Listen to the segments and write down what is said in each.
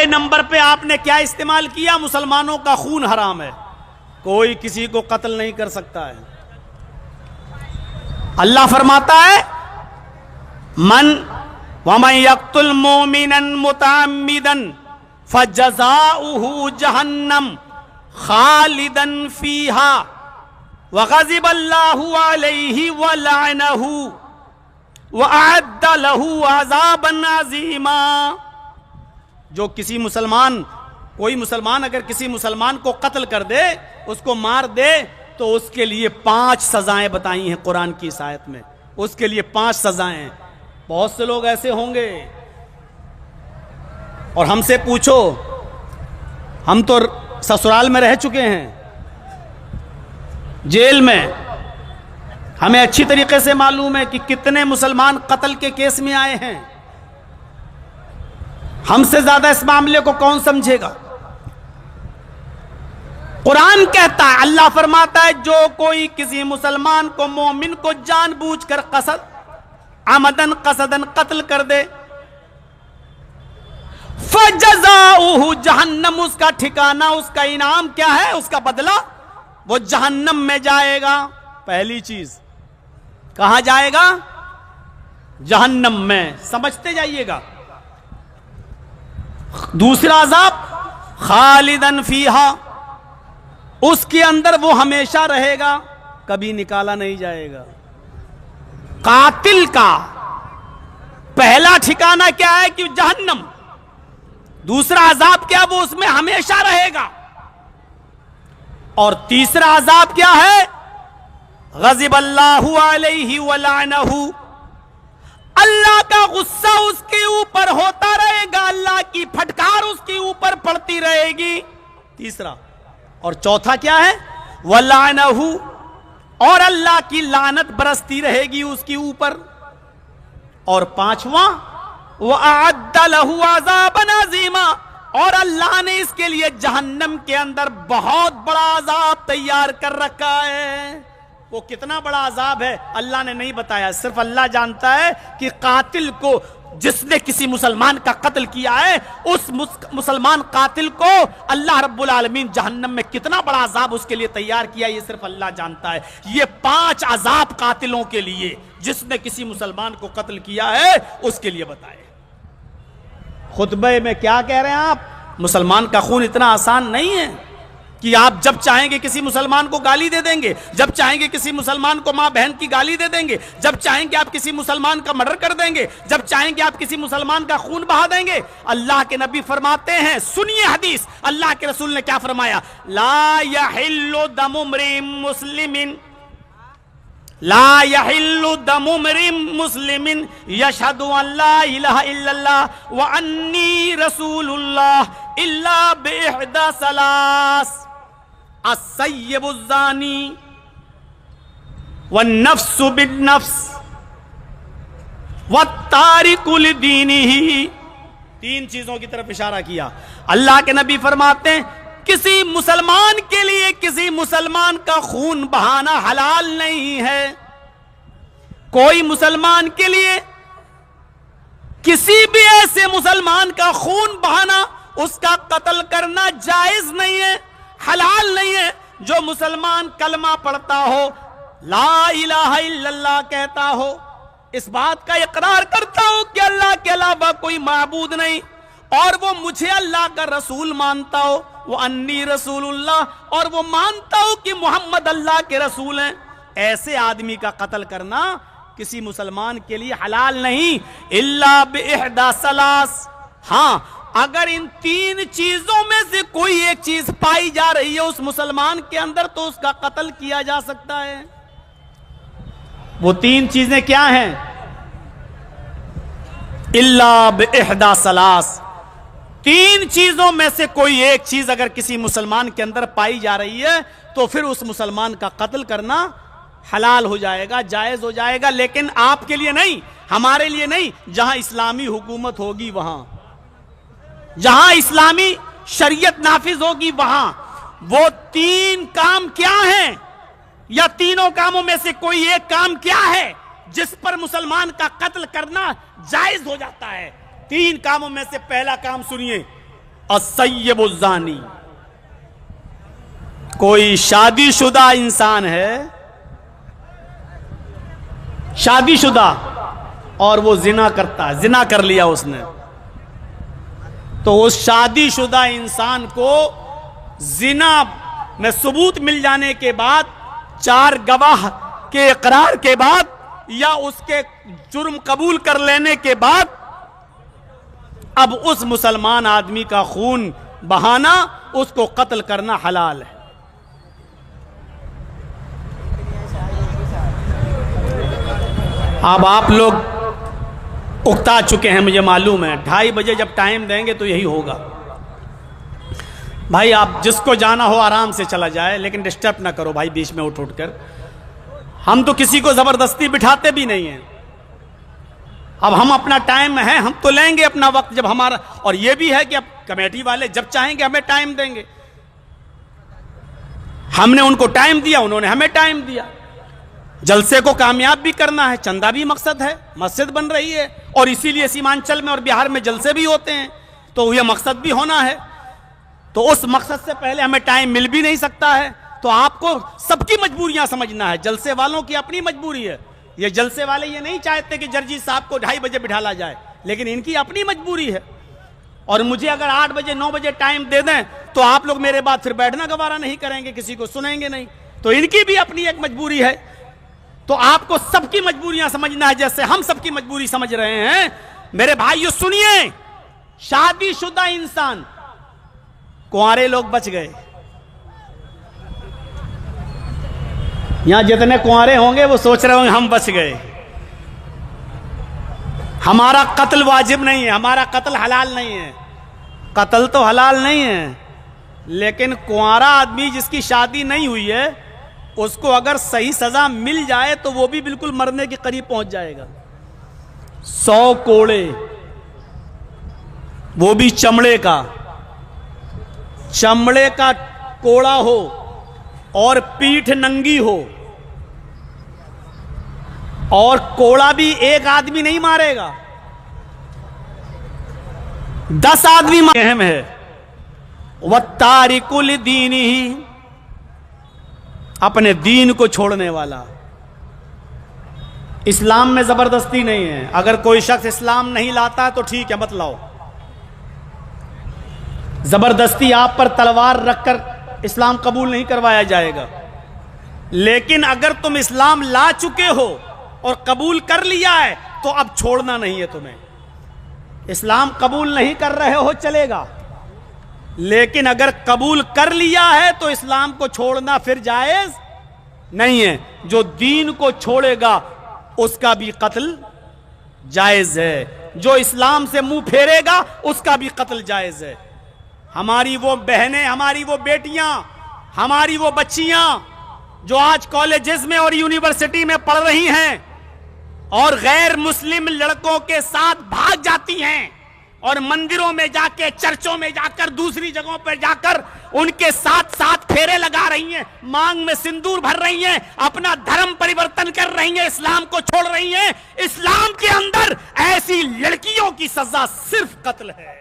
Number پہ آپ نے کیا استعمال کیا؟ مسلمانوں کا خون حرام ہے، کوئی کسی کو قتل نہیں کر سکتا ہے۔ اللہ فرماتا ہے وَمَن يَقْتُلْ مُؤْمِنًا مُتَعَمِّدًا فَجَزَاؤُهُ جَهَنَّمُ خَالِدًا فِيهَا وَغَضِبَ اللَّهُ عَلَيْهِ وَلَعَنَهُ وَأَعَدَّ لَهُ عَذَابًا عَظِيمًا۔ جو کوئی مسلمان اگر کسی مسلمان کو قتل کر دے، اس کو مار دے، تو اس کے لیے 5 سزائیں بتائی ہیں قرآن کی اس آیت میں۔ اس کے لیے 5 سزائیں ہیں۔ بہت سے لوگ ایسے ہوں گے، اور ہم سے پوچھو، ہم تو سسرال میں رہ چکے ہیں، جیل میں، ہمیں اچھی طریقے سے معلوم ہے کہ کتنے مسلمان قتل کے کیس میں آئے ہیں۔ ہم سے زیادہ اس معاملے کو کون سمجھے گا؟ قرآن کہتا ہے، اللہ فرماتا ہے، جو کوئی کسی مسلمان کو، مومن کو جان بوجھ کر عمدن قصدن قتل کر دے، فَجَزَاؤُهُ جہنم، اس کا ٹھکانہ، اس کا انعام کیا ہے؟ اس کا بدلہ وہ جہنم میں جائے گا۔ پہلی چیز، کہاں جائے گا؟ جہنم میں، سمجھتے جائیے گا۔ دوسرا عذاب، خالدن فیہا، اس کے اندر وہ ہمیشہ رہے گا، کبھی نکالا نہیں جائے گا۔ قاتل کا پہلا ٹھکانہ کیا ہے کہ جہنم، دوسرا عذاب کیا؟ وہ اس میں ہمیشہ رہے گا۔ اور تیسرا عذاب کیا ہے؟ غضب اللہ علیہ ولعنہ، اللہ کا غصہ اس کے اوپر ہوتا رہے گا، اللہ کی پھٹکار اس کے اوپر پڑتی رہے گی، تیسرا۔ اور چوتھا کیا ہے؟ وَلَعْنَهُ، اور اللہ کی لعنت برستی رہے گی اس کے اوپر۔ اور پانچواں، وَأَعَدَّ لَهُ عَذَابًا عَظِيمًا، اور اللہ نے اس کے لیے جہنم کے اندر بہت بڑا عذاب تیار کر رکھا ہے۔ وہ کتنا بڑا عذاب ہے اللہ نے نہیں بتایا، صرف اللہ جانتا ہے کہ قاتل کو، جس نے کسی مسلمان کا قتل کیا ہے، اس مسلمان قاتل کو اللہ رب العالمین جہنم میں کتنا بڑا عذاب اس کے لیے تیار کیا، یہ صرف اللہ جانتا ہے۔ یہ 5 عذاب قاتلوں کے لیے، جس نے کسی مسلمان کو قتل کیا ہے اس کے لیے بتائے۔ خطبے میں کیا کہہ رہے ہیں آپ؟ مسلمان کا خون اتنا آسان نہیں ہے کہ آپ جب چاہیں گے کسی مسلمان کو گالی دے دیں گے، جب چاہیں گے کسی مسلمان کو ماں بہن کی گالی دے دیں گے، جب چاہیں گے آپ کسی مسلمان کا مرڈر کر دیں گے، جب چاہیں گے آپ کسی مسلمان کا خون بہا دیں گے۔ اللہ کے نبی فرماتے ہیں، سنیے حدیث، اللہ کے رسول نے کیا فرمایا؟ لا يحل دم امرئ مسلم، لا يحل دم امرئ مسلم يشهد ان لا اله الا الله واني رسول الله الا باحدى ثلاث: السيب الزاني والنفس بالنفس والتارك لدينه۔ 3 چیزوں کی طرف اشارہ کیا۔ اللہ کے نبی فرماتے ہیں، کسی مسلمان کے لیے کسی مسلمان کا خون بہانا حلال نہیں ہے۔ کوئی مسلمان کے لیے کسی بھی ایسے مسلمان کا خون بہانا، اس کا قتل کرنا جائز نہیں ہے، حلال نہیں ہے۔ جو مسلمان کلمہ پڑھتا ہو، لا الہ الا اللہ کہتا ہو، اس بات کا اقرار کرتا ہو کہ اللہ کے علاوہ کوئی معبود نہیں، اور وہ مجھے اللہ کا رسول مانتا ہو، وہ انی رسول اللہ، اور وہ مانتا ہو کہ محمد اللہ کے رسول ہیں، ایسے آدمی کا قتل کرنا کسی مسلمان کے لیے حلال نہیں، الا باحدى ثلاث۔ ہاں، اگر ان 3 چیزوں میں سے کوئی ایک چیز پائی جا رہی ہے اس مسلمان کے اندر، تو اس کا قتل کیا جا سکتا ہے۔ وہ 3 چیزیں کیا ہیں؟ الا باحدى ثلاث، 3 چیزوں میں سے کوئی ایک چیز اگر کسی مسلمان کے اندر پائی جا رہی ہے تو پھر اس مسلمان کا قتل کرنا حلال ہو جائے گا، جائز ہو جائے گا۔ لیکن آپ کے لیے نہیں، ہمارے لیے نہیں، جہاں اسلامی حکومت ہوگی وہاں، جہاں اسلامی شریعت نافذ ہوگی وہاں وہ 3 کام کیا ہیں، یا تینوں کاموں میں سے کوئی ایک کام کیا ہے جس پر مسلمان کا قتل کرنا جائز ہو جاتا ہے؟ 3 کاموں میں سے پہلا کام سنیے، السیب الزانی، کوئی شادی شدہ انسان ہے، شادی شدہ، اور وہ زنا کرتا ہے، زنا کر لیا اس نے، تو اس شادی شدہ انسان کو زنا میں ثبوت مل جانے کے بعد، 4 گواہ کے اقرار کے بعد، یا اس کے جرم قبول کر لینے کے بعد، اب اس مسلمان آدمی کا خون بہانا، اس کو قتل کرنا حلال ہے۔ اب آپ لوگ اکتا چکے ہیں، مجھے معلوم ہے، 2:30 بجے جب ٹائم دیں گے تو یہی ہوگا۔ بھائی آپ جس کو جانا ہو آرام سے چلا جائے، لیکن ڈسٹرب نہ کرو بھائی بیچ میں اٹھ کر۔ ہم تو کسی کو زبردستی بٹھاتے بھی نہیں ہیں۔ اب ہم اپنا ٹائم ہے، ہم تو لیں گے اپنا وقت جب ہمارا، اور یہ بھی ہے کہ اب کمیٹی والے جب چاہیں گے ہمیں ٹائم دیں گے۔ ہم نے ان کو ٹائم دیا، انہوں نے ہمیں ٹائم دیا۔ جلسے کو کامیاب بھی کرنا ہے، چندہ بھی مقصد ہے، مسجد بن رہی ہے، اور اسی لیے سیمانچل میں اور بہار میں جلسے بھی ہوتے ہیں، تو یہ مقصد بھی ہونا ہے۔ تو اس مقصد سے پہلے ہمیں ٹائم مل بھی نہیں سکتا ہے، تو آپ کو سب کی مجبوریاں سمجھنا ہے۔ جلسے والوں کی اپنی مجبوری ہے، یہ جلسے والے یہ نہیں چاہتے کہ جرجی صاحب کو 2:30 بجے بٹھالا جائے، لیکن ان کی اپنی مجبوری ہے۔ اور مجھے اگر 8 بجے 9 بجے ٹائم دے دیں تو آپ لوگ میرے بعد پھر بیٹھنا گوارا نہیں کریں گے، کسی کو سنیں گے نہیں، تو ان کی بھی اپنی ایک مجبوری ہے۔ تو آپ کو سب کی مجبوریاں سمجھنا ہے، جیسے ہم سب کی مجبوری سمجھ رہے ہیں۔ میرے بھائیو سنیے، شادی شدہ انسان، کنوارے لوگ بچ گئے، یہاں جتنے کنوارے ہوں گے وہ سوچ رہے ہوں گے ہم بچ گئے، ہمارا قتل واجب نہیں ہے، ہمارا قتل حلال نہیں ہے۔ قتل تو حلال نہیں ہے، لیکن کنوارا آدمی جس کی شادی نہیں ہوئی ہے، اس کو اگر صحیح سزا مل جائے تو وہ بھی بالکل مرنے کے قریب پہنچ جائے گا۔ 100 کوڑے، وہ بھی چمڑے کا کوڑا ہو اور پیٹھ ننگی ہو، اور کوڑا بھی ایک آدمی نہیں مارے گا، 10 آدمی اہم ہے۔ وَالتَّارِكُ لِدِينِهِ، اپنے دین کو چھوڑنے والا۔ اسلام میں زبردستی نہیں ہے، اگر کوئی شخص اسلام نہیں لاتا ہے تو ٹھیک ہے مت لاؤ، زبردستی آپ پر تلوار رکھ کر اسلام قبول نہیں کروایا جائے گا۔ لیکن اگر تم اسلام لا چکے ہو اور قبول کر لیا ہے تو اب چھوڑنا نہیں ہے تمہیں۔ اسلام قبول نہیں کر رہے ہو چلے گا، لیکن اگر قبول کر لیا ہے تو اسلام کو چھوڑنا پھر جائز نہیں ہے۔ جو دین کو چھوڑے گا اس کا بھی قتل جائز ہے، جو اسلام سے منہ پھیرے گا اس کا بھی قتل جائز ہے۔ ہماری وہ بہنیں، ہماری وہ بیٹیاں، ہماری وہ بچیاں جو آج کالجز میں اور یونیورسٹی میں پڑھ رہی ہیں اور غیر مسلم لڑکوں کے ساتھ بھاگ جاتی ہیں، اور مندروں میں جا کے، چرچوں میں جا کر، دوسری جگہوں پر جا کر ان کے ساتھ پھیرے لگا رہی ہیں، مانگ میں سندور بھر رہی ہیں، اپنا دھرم پریورتن کر رہی ہیں، اسلام کو چھوڑ رہی ہیں۔ اسلام کے اندر ایسی لڑکیوں کی سزا صرف قتل ہے۔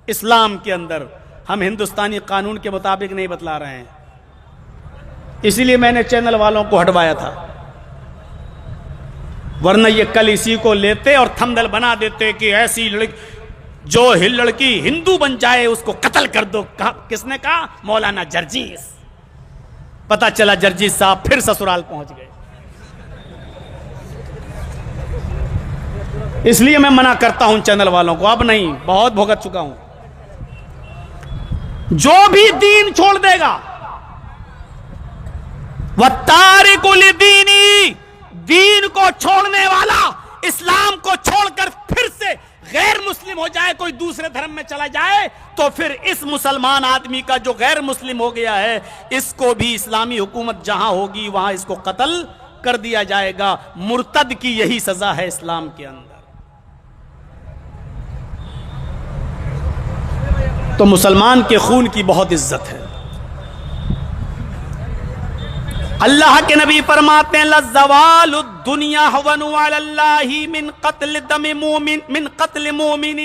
اسلام کے اندر، ہم ہندوستانی قانون کے مطابق نہیں بتلا رہے ہیں، اسی لیے میں نے چینل والوں کو ہٹوایا تھا، ورنہ یہ کل اسی کو لیتے اور تھمبنیل بنا دیتے کہ ایسی جو لڑکی ہندو بن جائے اس کو قتل کر دو۔ کس نے کہا؟ مولانا جرجیس۔ پتا چلا جرجیس صاحب پھر سسرال پہنچ گئے۔ اس لیے میں منع کرتا ہوں چینل والوں کو، اب نہیں، بہت بھگت چکا ہوں۔ جو بھی دین چھوڑ دے گا، وَالتَّارِكُ لِدِينِهِ، دین کو چھوڑنے والا، اسلام کو چھوڑ کر پھر سے غیر مسلم ہو جائے، کوئی دوسرے دھرم میں چلا جائے، تو پھر اس مسلمان آدمی کا جو غیر مسلم ہو گیا ہے، اس کو بھی اسلامی حکومت جہاں ہوگی وہاں اس کو قتل کر دیا جائے گا۔ مرتد کی یہی سزا ہے اسلام کے اندر۔ تو مسلمان کے خون کی بہت عزت ہے۔ اللہ کے نبی فرماتے ہیں لَزَوَالُ الدُّنْيَا هَوَنُ عَلَى اللَّهِ من قتل مؤمن۔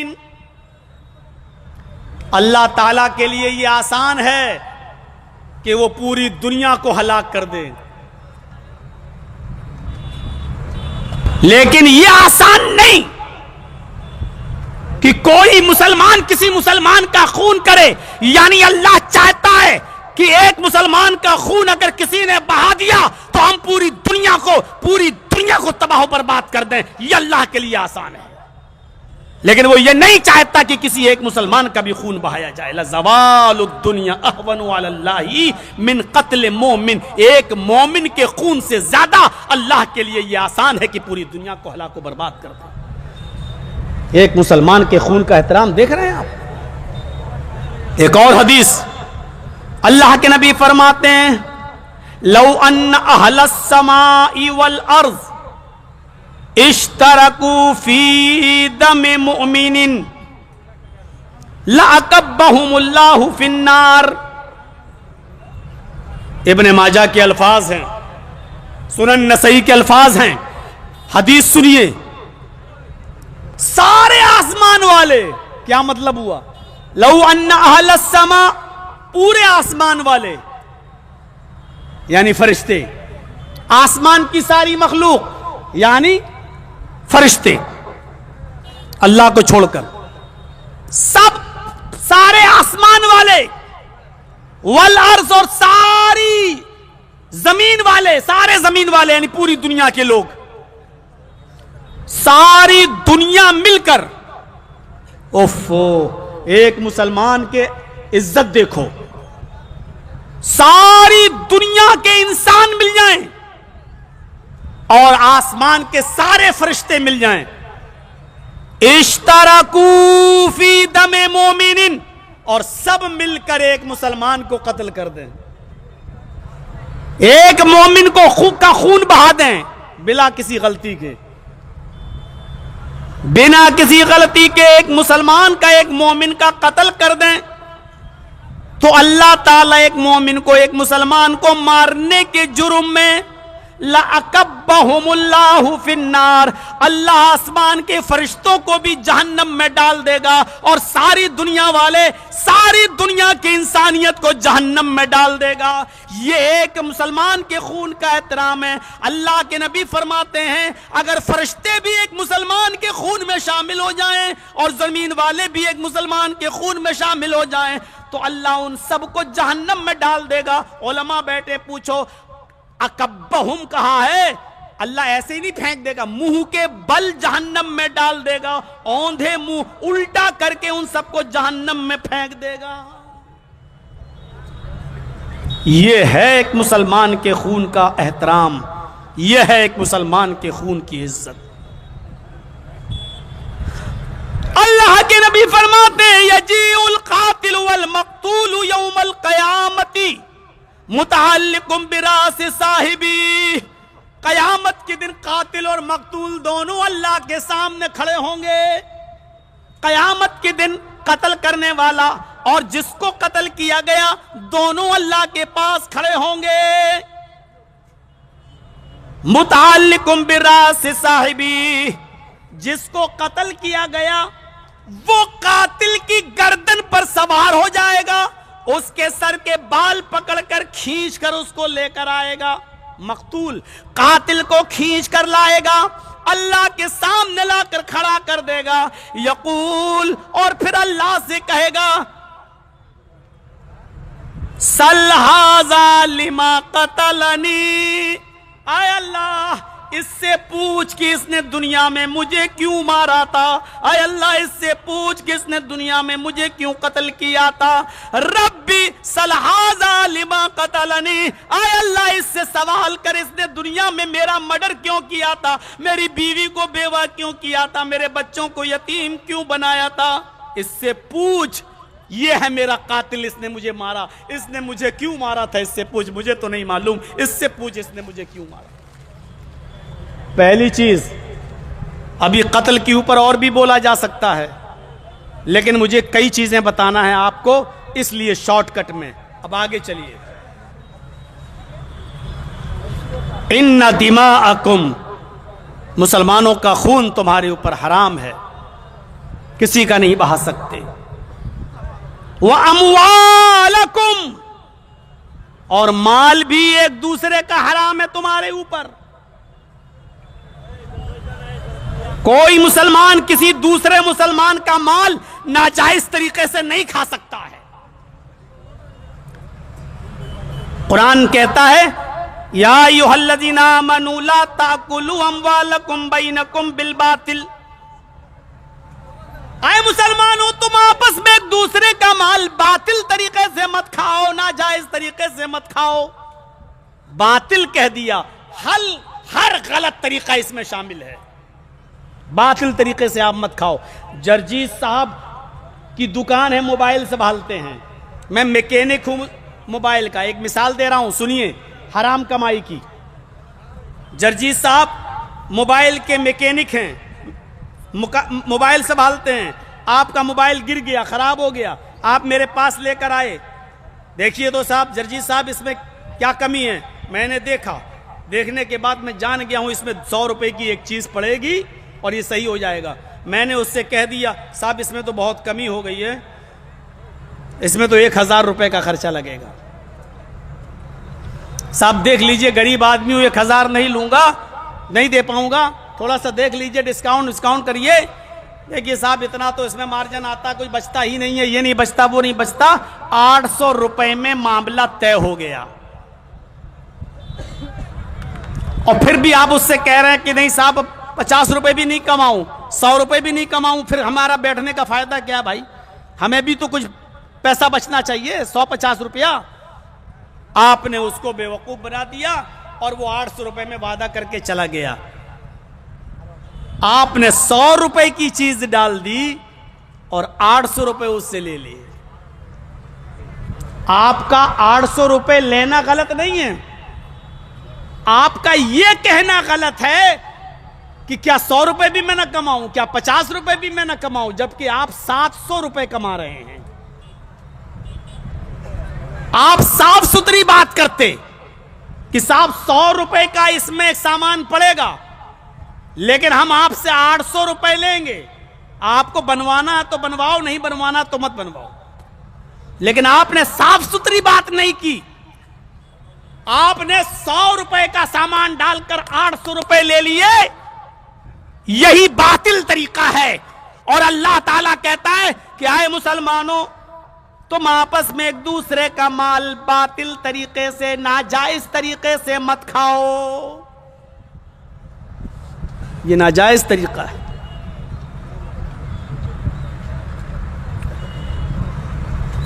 اللہ تعالیٰ کے لیے یہ آسان ہے کہ وہ پوری دنیا کو ہلاک کر دے، لیکن یہ آسان نہیں کہ کوئی مسلمان کسی مسلمان کا خون کرے. یعنی اللہ چاہتا ہے کہ ایک مسلمان کا خون اگر کسی نے بہا دیا تو ہم پوری دنیا کو تباہ و برباد کر دیں. یہ اللہ کے لیے آسان ہے، لیکن وہ یہ نہیں چاہتا کہ کسی ایک مسلمان کا بھی خون بہایا جائے. لَزَوَالُ الدُّنْيَا أَهْوَنُ عَلَى اللَّهِ مِنْ قَتْلِ مُؤْمِنٍ. ایک مومن کے خون سے زیادہ اللہ کے لیے یہ آسان ہے کہ پوری دنیا کو ہلاک و برباد کر دے. ایک مسلمان کے خون کا احترام دیکھ رہے ہیں آپ. ایک اور حدیث اللہ کے نبی فرماتے ہیں لو ان اہل السماء والارض اشترکوا فی دم مؤمن لأکبہم اللہ فی النار. ابن ماجہ کے الفاظ ہیں، سنن نسائی کے الفاظ ہیں. حدیث سنیے. سارے آسمان والے، کیا مطلب ہوا؟ لو ان اہل السماء، پورے آسمان والے یعنی فرشتے، آسمان کی ساری مخلوق یعنی فرشتے اللہ کو چھوڑ کر، سارے آسمان والے، والارض، اور ساری زمین والے، سارے زمین والے یعنی پوری دنیا کے لوگ، ساری دنیا مل کر، ایک مسلمان کے عزت دیکھو، ساری دنیا کے انسان مل جائیں اور آسمان کے سارے فرشتے مل جائیں، اشترکو فی دم مومن، اور سب مل کر ایک مسلمان کو قتل کر دیں، ایک مومن کو کا خون بہا دیں بلا کسی غلطی کے، بنا کسی غلطی کے ایک مسلمان کا ایک مومن کا قتل کر دیں، تو اللہ تعالیٰ ایک مومن کو، ایک مسلمان کو مارنے کے جرم میں لَأَكَبَّهُمُ اللَّهُ فِي النَّارِ، اللہ آسمان کے فرشتوں کو بھی جہنم میں ڈال دے گا اور ساری دنیا والے، ساری دنیا کی انسانیت کو جہنم میں ڈال دے گا. یہ ایک مسلمان کے خون کا احترام ہے. اللہ کے نبی فرماتے ہیں اگر فرشتے بھی ایک مسلمان کے خون میں شامل ہو جائیں اور زمین والے بھی ایک مسلمان کے خون میں شامل ہو جائیں تو اللہ ان سب کو جہنم میں ڈال دے گا. علماء بیٹھے، پوچھو اکبہم کہاں ہے؟ اللہ ایسے ہی نہیں پھینک دے گا، منہ کے بل جہنم میں ڈال دے گا، اوندھے منہ الٹا کر کے ان سب کو جہنم میں پھینک دے گا. یہ ہے ایک مسلمان کے خون کا احترام، یہ ہے ایک مسلمان کے خون کی عزت. اللہ کے نبی فرماتے ہیں یجیء القاتل والمقتول یوم القیامت متعلق براس صاحبی. قیامت کے دن قاتل اور مقتول دونوں اللہ کے سامنے کھڑے ہوں گے. قیامت کے دن قتل کرنے والا اور جس کو قتل کیا گیا دونوں اللہ کے پاس کھڑے ہوں گے. متعلق براس صاحبی، جس کو قتل کیا گیا وہ قاتل کی گردن پر سوار ہو جائے گا، اس کے سر کے بال پکڑ کر کھینچ کر اس کو لے کر آئے گا. مقتول قاتل کو کھینچ کر لائے گا، اللہ کے سامنے لا کر کھڑا کر دے گا. یقول، اور پھر اللہ سے کہے گا سل ھذا لما قتلنی، اے اللہ اس سے پوچھ کہ اس نے دنیا میں مجھے کیوں مارا تھا، اے اللہ اس سے پوچھ کہ اس نے دنیا میں مجھے کیوں قتل کیا تھا. ربی سل ھذا لما قتلنی، اے اللہ اس سے سوال کر اس نے دنیا میں میرا مرڈر کیوں کیا تھا، میری بیوی کو بیوہ کیوں کیا تھا، میرے بچوں کو یتیم کیوں بنایا تھا. اس سے پوچھ، یہ ہے میرا قاتل، اس نے مجھے مارا، اس نے مجھے کیوں مارا تھا، اس سے پوچھ، مجھے تو نہیں معلوم، اس سے پوچھ اس نے مجھے کیوں مارا. پہلی چیز، ابھی قتل کے اوپر اور بھی بولا جا سکتا ہے لیکن مجھے کئی چیزیں بتانا ہے آپ کو، اس لیے شارٹ کٹ میں اب آگے چلیے. ان دماءکم، مسلمانوں کا خون تمہارے اوپر حرام ہے، کسی کا نہیں بہا سکتے. وَأَمْوَالَكُمْ، اور مال بھی ایک دوسرے کا حرام ہے تمہارے اوپر. کوئی مسلمان کسی دوسرے مسلمان کا مال ناجائز طریقے سے نہیں کھا سکتا ہے. قرآن کہتا ہے یا ایھا الذین آمنوا لا تأکلوا اموالکم بینکم بالباطل. اے مسلمانوں، تم آپس میں ایک دوسرے کا مال باطل طریقے سے مت کھاؤ، ناجائز طریقے سے مت کھاؤ. باطل کہہ دیا، ہر غلط طریقہ اس میں شامل ہے. باطل طریقے سے آپ مت کھاؤ. جرجیز صاحب کی دکان ہے، موبائل سنبھالتے ہیں. میں میکینک ہوں موبائل کا. ایک مثال دے رہا ہوں، سنیے، حرام کمائی کی. جرجیز صاحب موبائل کے میکینک ہیں، موبائل سنبھالتے ہیں. آپ کا موبائل گر گیا، خراب ہو گیا، آپ میرے پاس لے کر آئے. دیکھیے تو صاحب، جرجیز صاحب اس میں کیا کمی ہے. میں نے دیکھا، دیکھنے کے بعد میں جان گیا ہوں اس میں 100 روپے کی ایک چیز پڑے گی اور یہ صحیح ہو جائے گا. میں نے اس سے کہہ دیا صاحب اس میں تو بہت کمی ہو گئی ہے، اس میں تو 1000 روپے کا خرچہ لگے گا. صاحب دیکھ لیجئے، غریب آدمی ہوں، 1000 نہیں لوں گا، نہیں دے پاؤں گا، تھوڑا سا دیکھ لیجئے، ڈسکاؤنٹ کریے. دیکھیے صاحب اتنا تو اس میں مارجن آتا، کچھ بچتا ہی نہیں ہے، یہ نہیں بچتا، وہ نہیں بچتا. 800 روپے میں معاملہ طے ہو گیا. اور پھر بھی آپ اس سے کہہ رہے ہیں کہ نہیں صاحب 50 روپے بھی نہیں کماؤں، 100 روپے بھی نہیں کماؤں، پھر ہمارا بیٹھنے کا فائدہ کیا بھائی؟ ہمیں بھی تو کچھ پیسہ بچنا چاہیے. 150 روپیہ آپ نے اس کو بیوقوف بنا دیا اور وہ 800 روپے میں وعدہ کر کے چلا گیا. آپ نے 100 روپے کی چیز ڈال دی اور 800 روپے اس سے لے لیے. آپ کا 800 روپے لینا غلط نہیں ہے، آپ کا یہ کہنا غلط ہے کہ کیا 100 روپے بھی میں نہ کماؤں، کیا 50 روپے بھی میں نہ کماؤں، جبکہ آپ 700 روپے کما رہے ہیں. آپ صاف ستھری بات کرتے کہ صاحب 100 روپے کا اس میں سامان پڑے گا، لیکن ہم آپ سے 800 روپے لیں گے. آپ کو بنوانا تو بنواؤ، نہیں بنوانا تو مت بنواؤ. لیکن آپ نے صاف ستھری بات نہیں کی. آپ نے 100 روپے کا سامان ڈال کر 800 روپے لے لیے. یہی باطل طریقہ ہے. اور اللہ تعالیٰ کہتا ہے کہ اے مسلمانوں، تم آپس میں ایک دوسرے کا مال باطل طریقے سے، ناجائز طریقے سے مت کھاؤ. یہ ناجائز طریقہ ہے.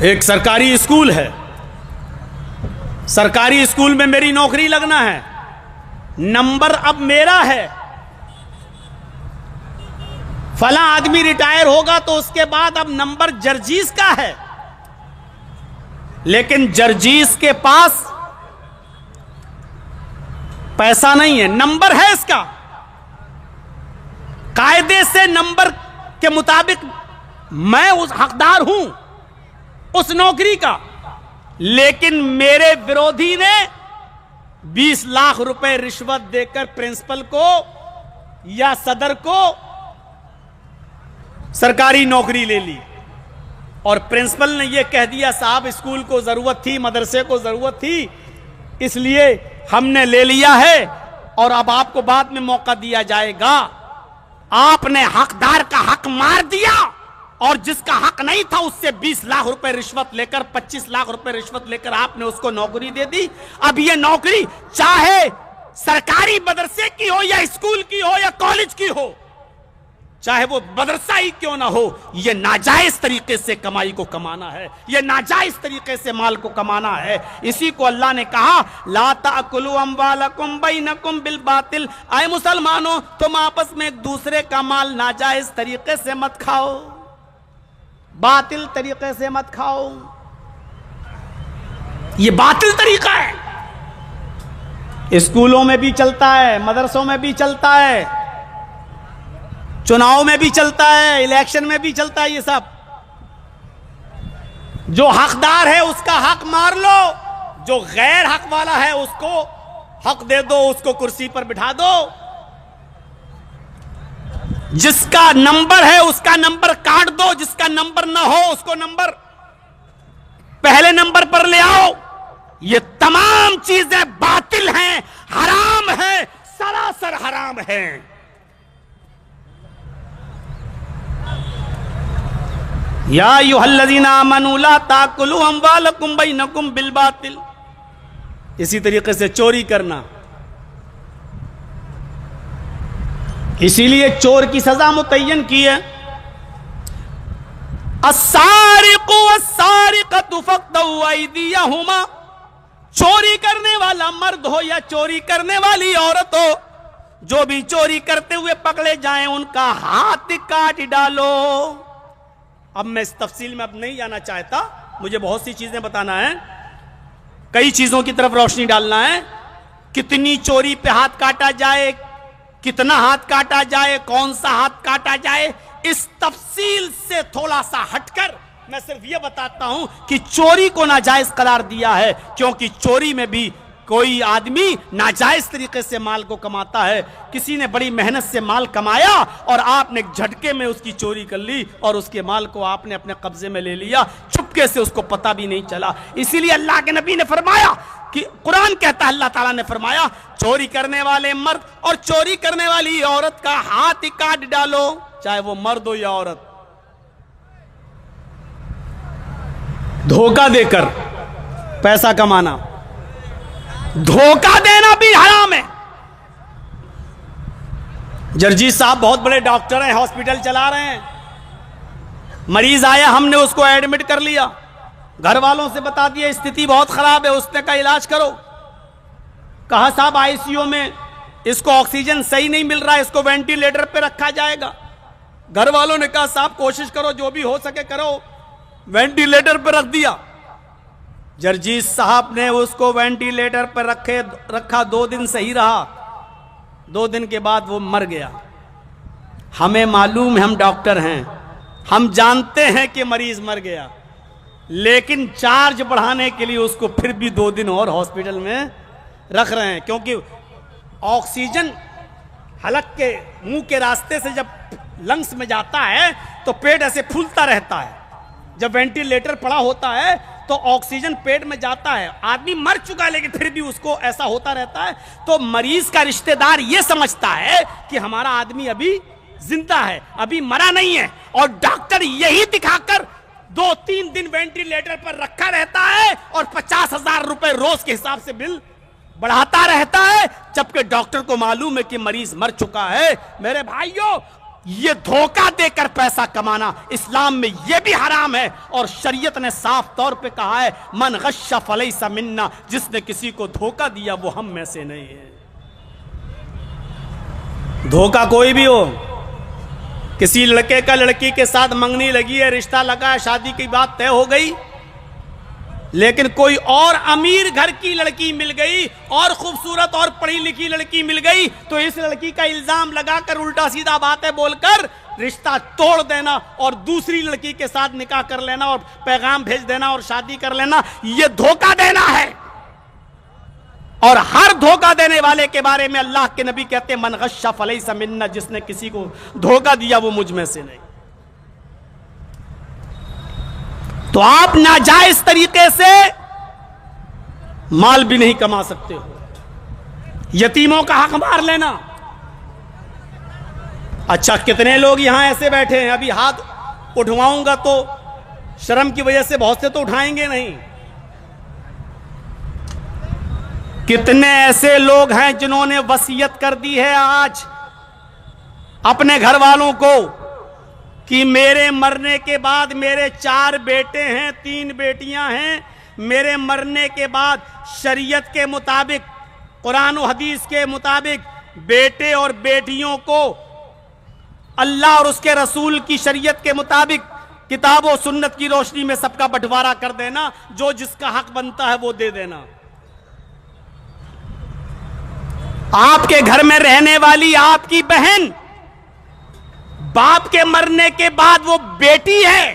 ایک سرکاری اسکول ہے، سرکاری اسکول میں میری نوکری لگنا ہے، نمبر اب میرا ہے. فلاں آدمی ریٹائر ہوگا تو اس کے بعد اب نمبر جرجیز کا ہے. لیکن جرجیز کے پاس پیسہ نہیں ہے، نمبر ہے اس کا، قاعدے سے نمبر کے مطابق میں اس حقدار ہوں اس نوکری کا. لیکن میرے ورودھی نے 20 لاکھ روپے رشوت دے کر پرنسپل کو یا صدر کو سرکاری نوکری لے لی. اور پرنسپل نے یہ کہہ دیا صاحب اسکول کو ضرورت تھی، مدرسے کو ضرورت تھی، اس لیے ہم نے لے لیا ہے اور اب آپ کو بعد میں موقع دیا جائے گا. آپ نے حقدار کا حق مار دیا اور جس کا حق نہیں تھا اس سے 20 لاکھ روپے رشوت لے کر، 25 لاکھ روپے رشوت لے کر آپ نے اس کو نوکری دے دی. اب یہ نوکری چاہے سرکاری مدرسے کی ہو یا اسکول کی ہو یا کالج کی ہو، چاہے وہ مدرسہ ہی کیوں نہ ہو، یہ ناجائز طریقے سے کمائی کو کمانا ہے، یہ ناجائز طریقے سے مال کو کمانا ہے. اسی کو اللہ نے کہا لا تأکلوا اموالکم بینکم بالباطل. اے مسلمانوں، تم آپس میں ایک دوسرے کا مال ناجائز طریقے سے مت کھاؤ، باطل طریقے سے مت کھاؤ. یہ باطل طریقہ ہے. اسکولوں میں بھی چلتا ہے، مدرسوں میں بھی چلتا ہے، چناؤ میں بھی چلتا ہے، الیکشن میں بھی چلتا ہے. یہ سب جو حقدار ہے اس کا حق مار لو، جو غیر حق والا ہے اس کو حق دے دو، اس کو کرسی پر بٹھا دو. جس کا نمبر ہے اس کا نمبر کاٹ دو، جس کا نمبر نہ ہو اس کو نمبر یہ تمام چیزیں باطل ہیں، حرام ہیں، سراسر حرام ہیں۔ یا ایھا الذین آمنوا لا تاکلوا اموالکم بینکم بالباطل۔ اسی طریقے سے چوری کرنا، اسی لیے چور کی سزا متعین کی ہے، السارق والسارقۃ فاقطعوا ایدیہما، چوری کرنے والا مرد ہو یا چوری کرنے والی عورت ہو، جو بھی چوری کرتے ہوئے پکڑے جائیں ان کا ہاتھ کاٹ ڈالو۔ اب میں اس تفصیل میں اب نہیں جانا چاہتا، مجھے بہت سی چیزیں بتانا ہے، کئی چیزوں کی طرف روشنی ڈالنا ہے، کتنی چوری پہ ہاتھ کاٹا جائے، کتنا ہاتھ کاٹا جائے، کون سا ہاتھ کاٹا جائے، اس تفصیل سے تھوڑا سا ہٹ کر میں صرف یہ بتاتا ہوں کہ چوری کو ناجائز قرار دیا ہے، کیونکہ چوری میں بھی کوئی آدمی ناجائز طریقے سے مال کو کماتا ہے۔ کسی نے بڑی محنت سے مال کمایا اور آپ نے ایک جھٹکے میں اس کی چوری کر لی اور اس کے مال کو آپ نے اپنے قبضے میں لے لیا، چپکے سے اس کو پتہ بھی نہیں چلا۔ اسی لیے اللہ کے نبی نے فرمایا کہ قرآن کہتا ہے، اللہ تعالیٰ نے فرمایا چوری کرنے والے مرد اور چوری کرنے والی عورت کا ہاتھ کاٹ ڈالو، چاہے وہ مرد ہو یا عورت۔ دھوکہ دے کر پیسہ کمانا، دھوکہ دینا بھی حرام ہے۔ جرجیت صاحب بہت بڑے ڈاکٹر ہیں، ہاسپٹل چلا رہے ہیں، مریض آیا، ہم نے اس کو ایڈمٹ کر لیا، گھر والوں سے بتا دیا استھتی بہت خراب ہے، اس نے کہا علاج کرو، کہا صاحب آئی سی یو میں اس کو آکسیجن صحیح نہیں مل رہا ہے، اس کو وینٹیلیٹر پہ رکھا جائے گا۔ گھر والوں نے کہا صاحب کوشش کرو، جو بھی ہو سکے کرو، وینٹیلیٹر پہ رکھ دیا۔ جرجیت صاحب نے اس کو وینٹیلیٹر پہ رکھا، 2 دن صحیح رہا، 2 دن کے بعد وہ مر گیا۔ ہمیں معلوم ہے، ہم ڈاکٹر ہیں، ہم جانتے ہیں کہ مریض مر گیا، لیکن چارج بڑھانے کے لیے اس کو پھر بھی 2 دن اور ہاسپٹل میں رکھ رہے ہیں، کیونکہ آکسیجن حلق کے منہ کے راستے سے جب لنگس میں جاتا ہے تو پیٹ ایسے پھولتا رہتا ہے، جب وینٹیلیٹر پڑا ہوتا ہے تو آکسیجن پیٹ میں جاتا ہے، آدمی مر چکا ہے لیکن پھر بھی اس کو ایسا ہوتا رہتا ہے۔ تو مریض کا رشتہ دار یہ سمجھتا ہے کہ ہمارا آدمی ابھی زندہ ہے، ابھی مرا نہیں ہے، اور ڈاکٹر یہی دکھا کر 2-3 دن وینٹیلیٹر پر رکھا رہتا ہے اور 50,000 روپے روز کے حساب سے بل بڑھاتا رہتا ہے، جبکہ ڈاکٹر کو معلوم ہے کہ مریض مر چکا ہے۔ میرے بھائیوں، یہ دھوکہ دے کر پیسہ کمانا اسلام میں یہ بھی حرام ہے، اور شریعت نے صاف طور پہ کہا ہے من غش فلیس منا، جس نے کسی کو دھوکہ دیا وہ ہم میں سے نہیں ہے۔ دھوکہ کوئی بھی ہو، کسی لڑکے کا لڑکی کے ساتھ منگنی لگی ہے، رشتہ لگا ہے، شادی کی بات طے ہو گئی، لیکن کوئی اور امیر گھر کی لڑکی مل گئی اور خوبصورت اور پڑھی لکھی لڑکی مل گئی، تو اس لڑکی کا الزام لگا کر الٹا سیدھا باتیں بول کر رشتہ توڑ دینا اور دوسری لڑکی کے ساتھ نکاح کر لینا اور پیغام بھیج دینا اور شادی کر لینا، یہ دھوکہ دینا ہے۔ اور ہر دھوکہ دینے والے کے بارے میں اللہ کے نبی کہتے ہیں من غش فلیس منا، جس نے کسی کو دھوکہ دیا وہ مجھ میں سے نہیں۔ تو آپ ناجائز طریقے سے مال بھی نہیں کما سکتے ہو، یتیموں کا حق مار لینا۔ اچھا، کتنے لوگ یہاں ایسے بیٹھے ہیں، ابھی ہاتھ اٹھواؤں گا تو شرم کی وجہ سے بہت سے تو اٹھائیں گے نہیں، کتنے ایسے لوگ ہیں جنہوں نے وصیت کر دی ہے آج اپنے گھر والوں کو کہ میرے مرنے کے بعد، میرے 4 بیٹے ہیں، 3 بیٹیاں ہیں، میرے مرنے کے بعد شریعت کے مطابق، قرآن و حدیث کے مطابق بیٹے اور بیٹیوں کو اللہ اور اس کے رسول کی شریعت کے مطابق کتاب و سنت کی روشنی میں سب کا بٹوارا کر دینا، جو جس کا حق بنتا ہے وہ دے دینا۔ آپ کے گھر میں رہنے والی آپ کی بہن باپ کے مرنے کے بعد وہ بیٹی ہے،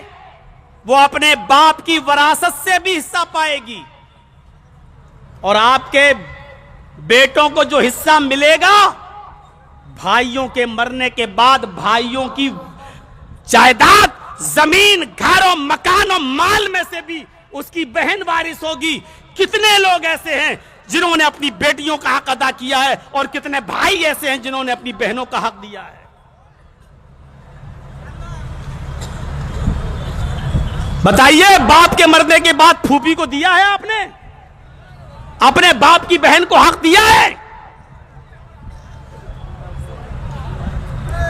وہ اپنے باپ کی وراثت سے بھی حصہ پائے گی، اور آپ کے بیٹوں کو جو حصہ ملے گا بھائیوں کے مرنے کے بعد بھائیوں کی جائیداد، زمین، گھر و مکان و مال میں سے بھی اس کی بہن وارث ہوگی، کتنے لوگ ایسے ہیں جنہوں نے اپنی بیٹیوں کا حق ادا کیا ہے اور کتنے بھائی ایسے ہیں جنہوں نے اپنی بہنوں کا حق دیا ہے. بتائیے, باپ کے مرنے کے بعد پھوپھی کو دیا ہے آپ نے؟ اپنے باپ کی بہن کو حق دیا ہے؟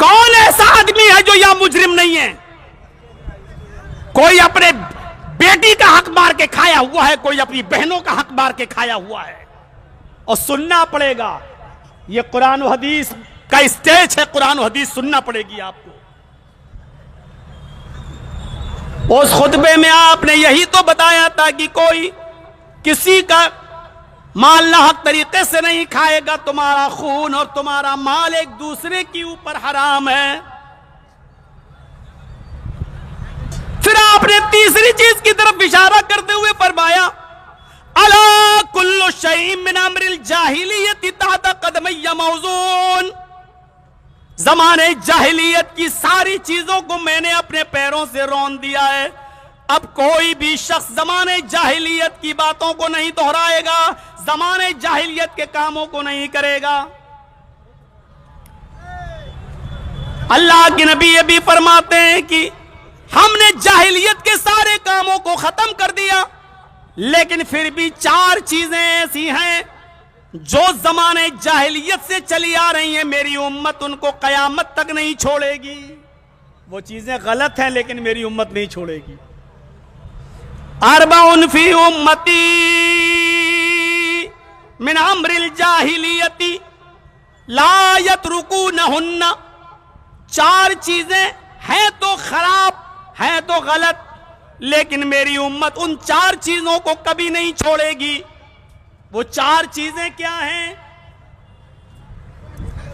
کون ایسا آدمی ہے جو یہاں مجرم نہیں ہے؟ کوئی اپنے بیٹی کا حق مار کے کھایا ہوا ہے, کوئی اپنی بہنوں کا حق مار کے کھایا ہوا ہے, اور سننا پڑے گا. یہ قرآن و حدیث کا اسٹیج ہے, قرآن و حدیث سننا پڑے گی آپ کو. اس خطبے میں آپ نے یہی تو بتایا تھا کہ کوئی کسی کا مال ناحق طریقے سے نہیں کھائے گا, تمہارا خون اور تمہارا مال ایک دوسرے کے اوپر حرام ہے. پھر آپ نے تیسری چیز کی طرف اشارہ کرتے ہوئے فرمایا, الا کل شیء من امر الجاہلیت تحت قدمی موزون. زمانے جاہلیت کی ساری چیزوں کو میں نے اپنے پیروں سے رون دیا ہے. اب کوئی بھی شخص زمانے جاہلیت کی باتوں کو نہیں دہرائے گا, زمانے جاہلیت کے کاموں کو نہیں کرے گا. اللہ کے نبی یہ بھی فرماتے ہیں کہ ہم نے جاہلیت کے سارے کاموں کو ختم کر دیا, لیکن پھر بھی 4 چیزیں ایسی ہیں جو زمانے جاہلیت سے چلی آ رہی ہیں, میری امت ان کو قیامت تک نہیں چھوڑے گی. وہ چیزیں غلط ہیں لیکن میری امت نہیں چھوڑے گی. 4 فی امتی من امر الجاہلیت لا یترکونہن. 4 چیزیں ہیں تو خراب, ہیں تو غلط, لیکن میری امت ان 4 چیزوں کو کبھی نہیں چھوڑے گی. وہ 4 چیزیں کیا ہیں؟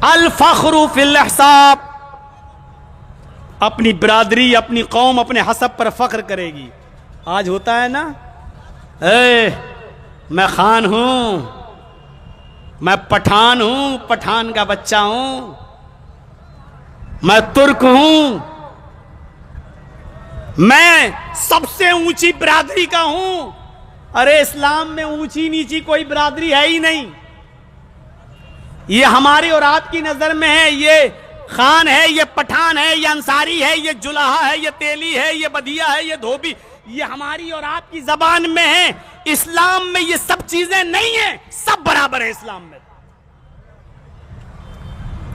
الفخر فی الاحساب, اپنی برادری, اپنی قوم, اپنے حسب پر فخر کرے گی. آج ہوتا ہے نا, میں خان ہوں, میں پٹھان ہوں, پٹھان کا بچہ ہوں, میں ترک ہوں, میں سب سے اونچی برادری کا ہوں. ارے اسلام میں اونچی نیچی کوئی برادری ہے ہی نہیں. یہ ہماری اور آپ کی نظر میں ہے, یہ خان ہے, یہ پٹھان ہے, یہ انصاری ہے, یہ جلہا ہے, یہ تیلی ہے, یہ بدیا ہے, یہ دھوبی, یہ ہماری اور آپ کی زبان میں ہے. اسلام میں یہ سب چیزیں نہیں ہیں, سب برابر ہیں اسلام میں.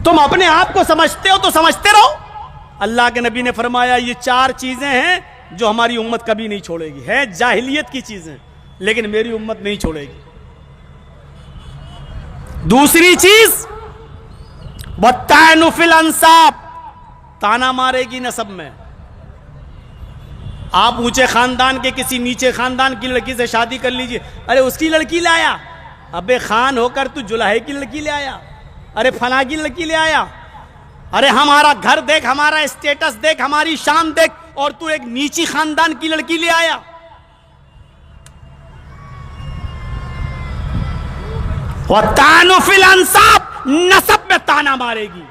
تم اپنے آپ کو سمجھتے ہو تو سمجھتے رہو. اللہ کے نبی نے فرمایا یہ 4 چیزیں ہیں جو ہماری امت کبھی نہیں چھوڑے گی. ہے جاہلیت کی چیزیں, لیکن میری امت نہیں چھوڑے گی. دوسری چیز والطعن فی الانساب, تانا مارے گی نسب میں. آپ اونچے خاندان کے کسی نیچے خاندان کی لڑکی سے شادی کر لیجئے, ارے اس کی لڑکی لے آیا, ابے خان ہو کر تو جلہے کی لڑکی لے آیا, ارے فلاں کی لڑکی لے آیا, ارے ہمارا گھر دیکھ, ہمارا اسٹیٹس دیکھ, ہماری شان دیکھ, اور تو ایک نیچی خاندان کی لڑکی لے آیا. وَالطَّعْنُ فِي الْأَنْسَابِ, نسب میں تانا مارے گی.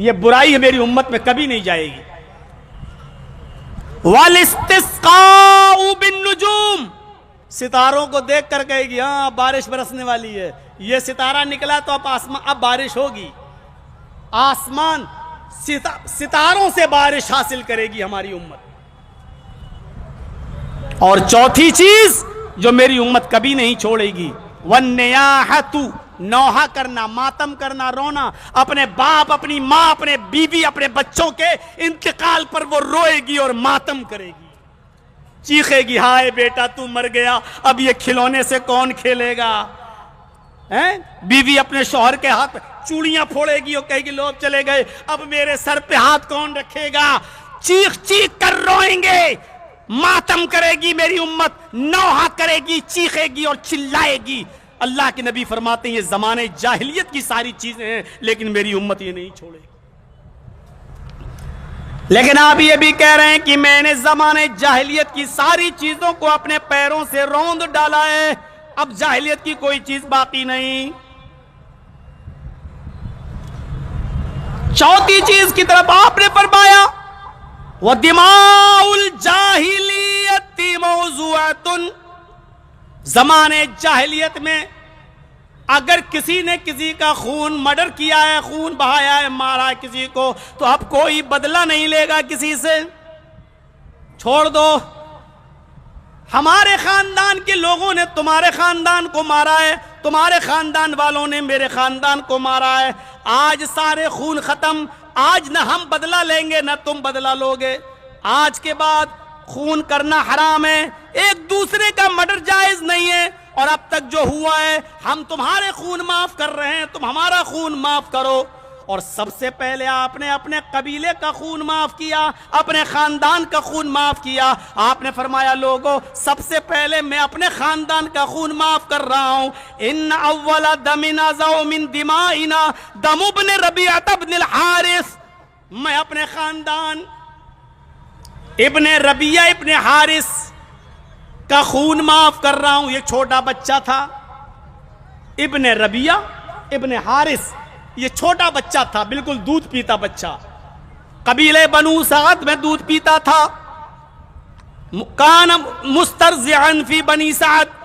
یہ برائی میری امت میں کبھی نہیں جائے گی. وَالْإِسْتِسْقَاءُ بِالنُّجُومِ, ستاروں کو دیکھ کر کہے گی ہاں بارش برسنے والی ہے. یہ ستارہ نکلا تو اب بارش ہوگی. آسمان ستاروں سے بارش حاصل کرے گی ہماری امت. اور چوتھی چیز جو میری امت کبھی نہیں چھوڑے گی, وَالنِّيَاحَةُ, نوحہ کرنا, ماتم کرنا, رونا. اپنے باپ, اپنی ماں, اپنے بیوی, اپنے بچوں کے انتقال پر وہ روئے گی اور ماتم کرے گی, چیخے گی ہائے بیٹا تو مر گیا, اب یہ کھلونے سے کون کھیلے گا. بیوی اپنے شوہر کے ہاتھ چوڑیاں پھوڑے گی اور کہے گی لوگ چلے گئے, اب میرے سر پہ ہاتھ کون رکھے گا. چیخ چیخ کر روئیں گے, ماتم کرے گی میری امت, نوحہ کرے گی, چیخے گی اور چلائے گی. اللہ کے نبی فرماتے ہیں یہ زمانے جاہلیت کی ساری چیزیں ہیں, لیکن میری امت یہ نہیں چھوڑے گی. لیکن آپ یہ بھی کہہ رہے ہیں کہ میں نے زمانے جاہلیت کی ساری چیزوں کو اپنے پیروں سے روند ڈالا ہے, اب جاہلیت کی کوئی چیز باقی نہیں. چوتھی چیز کی طرف آپ نے فرمایا وَدِمَاءُ الْجَاهِلِيَّةِ مَوْضُوعَةٌ, زمانے جاہلیت میں اگر کسی نے کسی کا خون مرڈر کیا ہے، خون بہایا ہے، مارا ہے کسی کو، تو اب کوئی بدلہ نہیں لے گا کسی سے، چھوڑ دو، ہمارے خاندان کے لوگوں نے تمہارے خاندان کو مارا ہے، تمہارے خاندان والوں نے میرے خاندان کو مارا ہے، آج سارے خون ختم، آج نہ ہم بدلہ لیں گے نہ تم بدلہ لوگے، آج کے بعد خون کرنا حرام ہے، ایک دوسرے کا مرڈر جائز نہیں ہے، اور اب تک جو ہوا ہے ہم تمہارے خون معاف کر رہے ہیں، تم ہمارا خون معاف کرو۔ اور سب سے پہلے آپ نے اپنے قبیلے کا خون معاف کیا، اپنے خاندان کا خون معاف کیا۔ آپ نے فرمایا لوگوں سب سے پہلے میں اپنے خاندان کا خون معاف کر رہا ہوں۔ ان اول دم نزع من دمائنا دم ابن ربیعہ ابن الحارث، میں اپنے خاندان ابن ربیعہ ابن حارث کا خون معاف کر رہا ہوں۔ یہ چھوٹا بچہ تھا، ابن ربیعہ ابن حارث، یہ چھوٹا بچہ تھا، بالکل دودھ پیتا بچہ، قبیلے بنو سعد میں دودھ پیتا تھا، کان مسترضعا فی بنی سعد،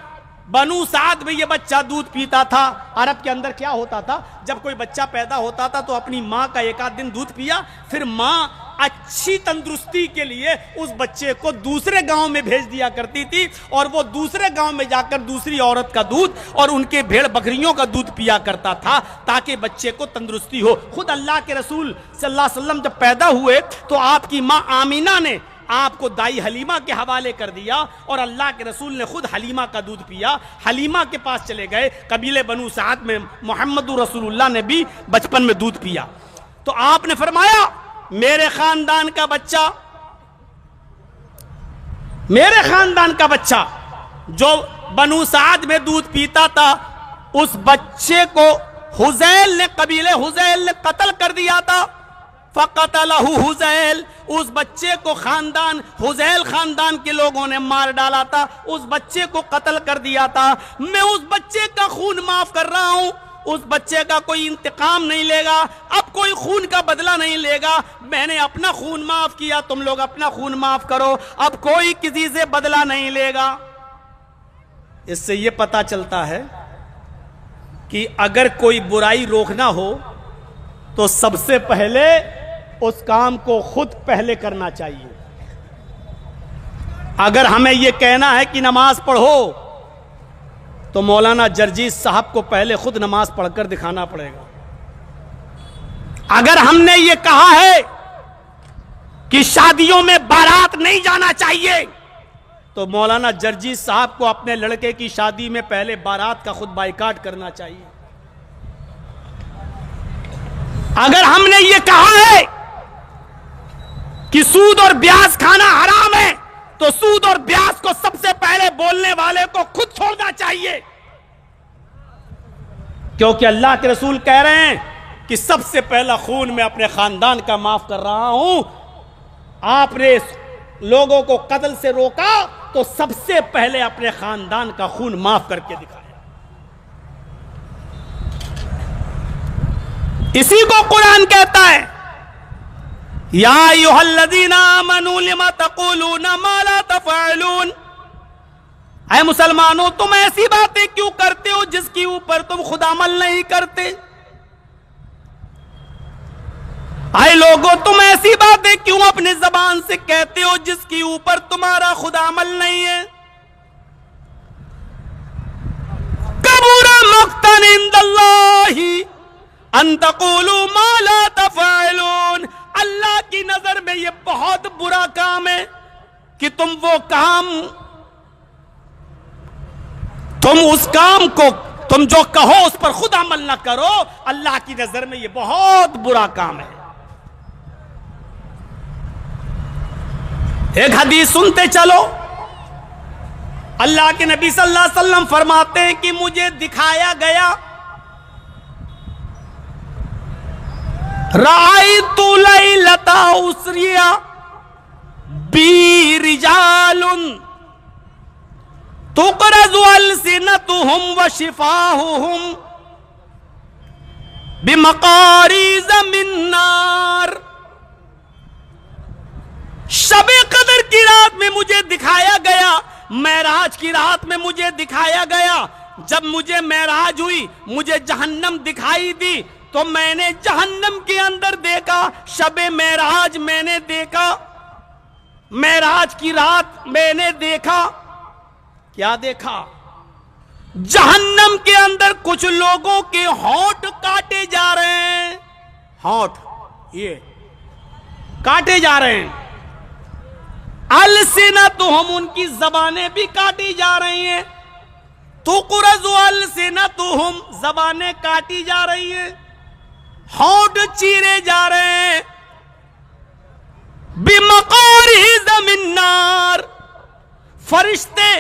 بنو سعد میں یہ بچہ دودھ پیتا تھا۔ عرب کے اندر کیا ہوتا تھا، جب کوئی بچہ پیدا ہوتا تھا تو اپنی ماں کا ایک آدھ دن دودھ پیا، پھر ماں اچھی تندرستی کے لیے اس بچے کو دوسرے گاؤں میں بھیج دیا کرتی تھی، اور وہ دوسرے گاؤں میں جا کر دوسری عورت کا دودھ اور ان کے بھیڑ بکریوں کا دودھ پیا کرتا تھا تاکہ بچے کو تندرستی ہو۔ خود اللہ کے رسول صلی اللہ علیہ وسلم جب پیدا ہوئے تو آپ کی ماں آمینہ نے آپ کو دائی حلیمہ کے حوالے کر دیا، اور اللہ کے رسول نے خود حلیمہ کا دودھ پیا، حلیمہ کے پاس چلے گئے۔ قبیلے بنو سعد میں محمد رسول اللہ نے بھی بچپن میں دودھ پیا، تو آپ نے فرمایا میرے خاندان کا بچہ، میرے خاندان کا بچہ جو بنو سعد میں دودھ پیتا تھا، اس بچے کو حذیل نے، قبیلے حذیل نے قتل کر دیا تھا۔ فقتلہ حذیل، اس بچے کو خاندان حذیل خاندان کے لوگوں نے مار ڈالا تھا، اس بچے کو قتل کر دیا تھا۔ میں اس بچے کا خون معاف کر رہا ہوں، اس بچے کا کوئی انتقام نہیں لے گا، اب کوئی خون کا بدلہ نہیں لے گا، میں نے اپنا خون معاف کیا، تم لوگ اپنا خون معاف کرو، اب کوئی کسی سے بدلہ نہیں لے گا۔ اس سے یہ پتہ چلتا ہے کہ اگر کوئی برائی روکنا ہو تو سب سے پہلے اس کام کو خود پہلے کرنا چاہیے۔ اگر ہمیں یہ کہنا ہے کہ نماز پڑھو تو مولانا جرجیس صاحب کو پہلے خود نماز پڑھ کر دکھانا پڑے گا۔ اگر ہم نے یہ کہا ہے کہ شادیوں میں بارات نہیں جانا چاہیے تو مولانا جرجیس صاحب کو اپنے لڑکے کی شادی میں پہلے بارات کا خود بائیکاٹ کرنا چاہیے۔ اگر ہم نے یہ کہا ہے کہ سود اور بیاج کھانا حرام ہے تو سود اور بیاج کو سب سے پہلے بولنے والے کو خود چھوڑنا چاہیے، کیونکہ اللہ کے رسول کہہ رہے ہیں کہ سب سے پہلا خون میں اپنے خاندان کا معاف کر رہا ہوں۔ آپ نے لوگوں کو قتل سے روکا تو سب سے پہلے اپنے خاندان کا خون معاف کر کے دکھایا۔ اسی کو قرآن کہتا ہے یا ایھا الذین آمنوا لم تقولون ما لا تفعلون، اے مسلمانوں تم ایسی باتیں کیوں کرتے ہو جس کے اوپر تم خود عمل نہیں کرتے؟ اے لوگوں تم ایسی باتیں کیوں اپنی زبان سے کہتے ہو جس کے اوپر تمہارا خود عمل نہیں ہے؟ کبر مقتا عند اللہ ان تقولوا ما لا تفعلون، اللہ کی نظر میں یہ بہت برا کام ہے کہ تم وہ کام، تم اس کام کو، تم جو کہو اس پر خود عمل نہ کرو، اللہ کی نظر میں یہ بہت برا کام ہے۔ ایک حدیث سنتے چلو، اللہ کے نبی صلی اللہ علیہ وسلم فرماتے ہیں کہ مجھے دکھایا گیا رأیت لیلۃ اسری بی رجال تقرض السنتهم وشفاہهم بمقاریض من نار، شب قدر کی رات میں مجھے دکھایا گیا معراج کی رات میں مجھے دکھایا گیا. جب مجھے معراج ہوئی, مجھے جہنم دکھائی دی تو میں نے جہنم کے اندر دیکھا. شب معراج میں نے دیکھا, معراج کی رات میں نے دیکھا. کیا دیکھا؟ جہنم کے اندر کچھ لوگوں کے ہونٹ کاٹے جا رہے ہیں. ہونٹ یہ کاٹے جا رہے ہیں. السنتہم, ان کی زبانیں بھی کاٹی جا رہی ہیں. تقرض السنتہم, زبانیں کاٹی جا رہی ہیں, ہونٹ چیرے جا رہے ہیں. بمقارض من نار, فرشتے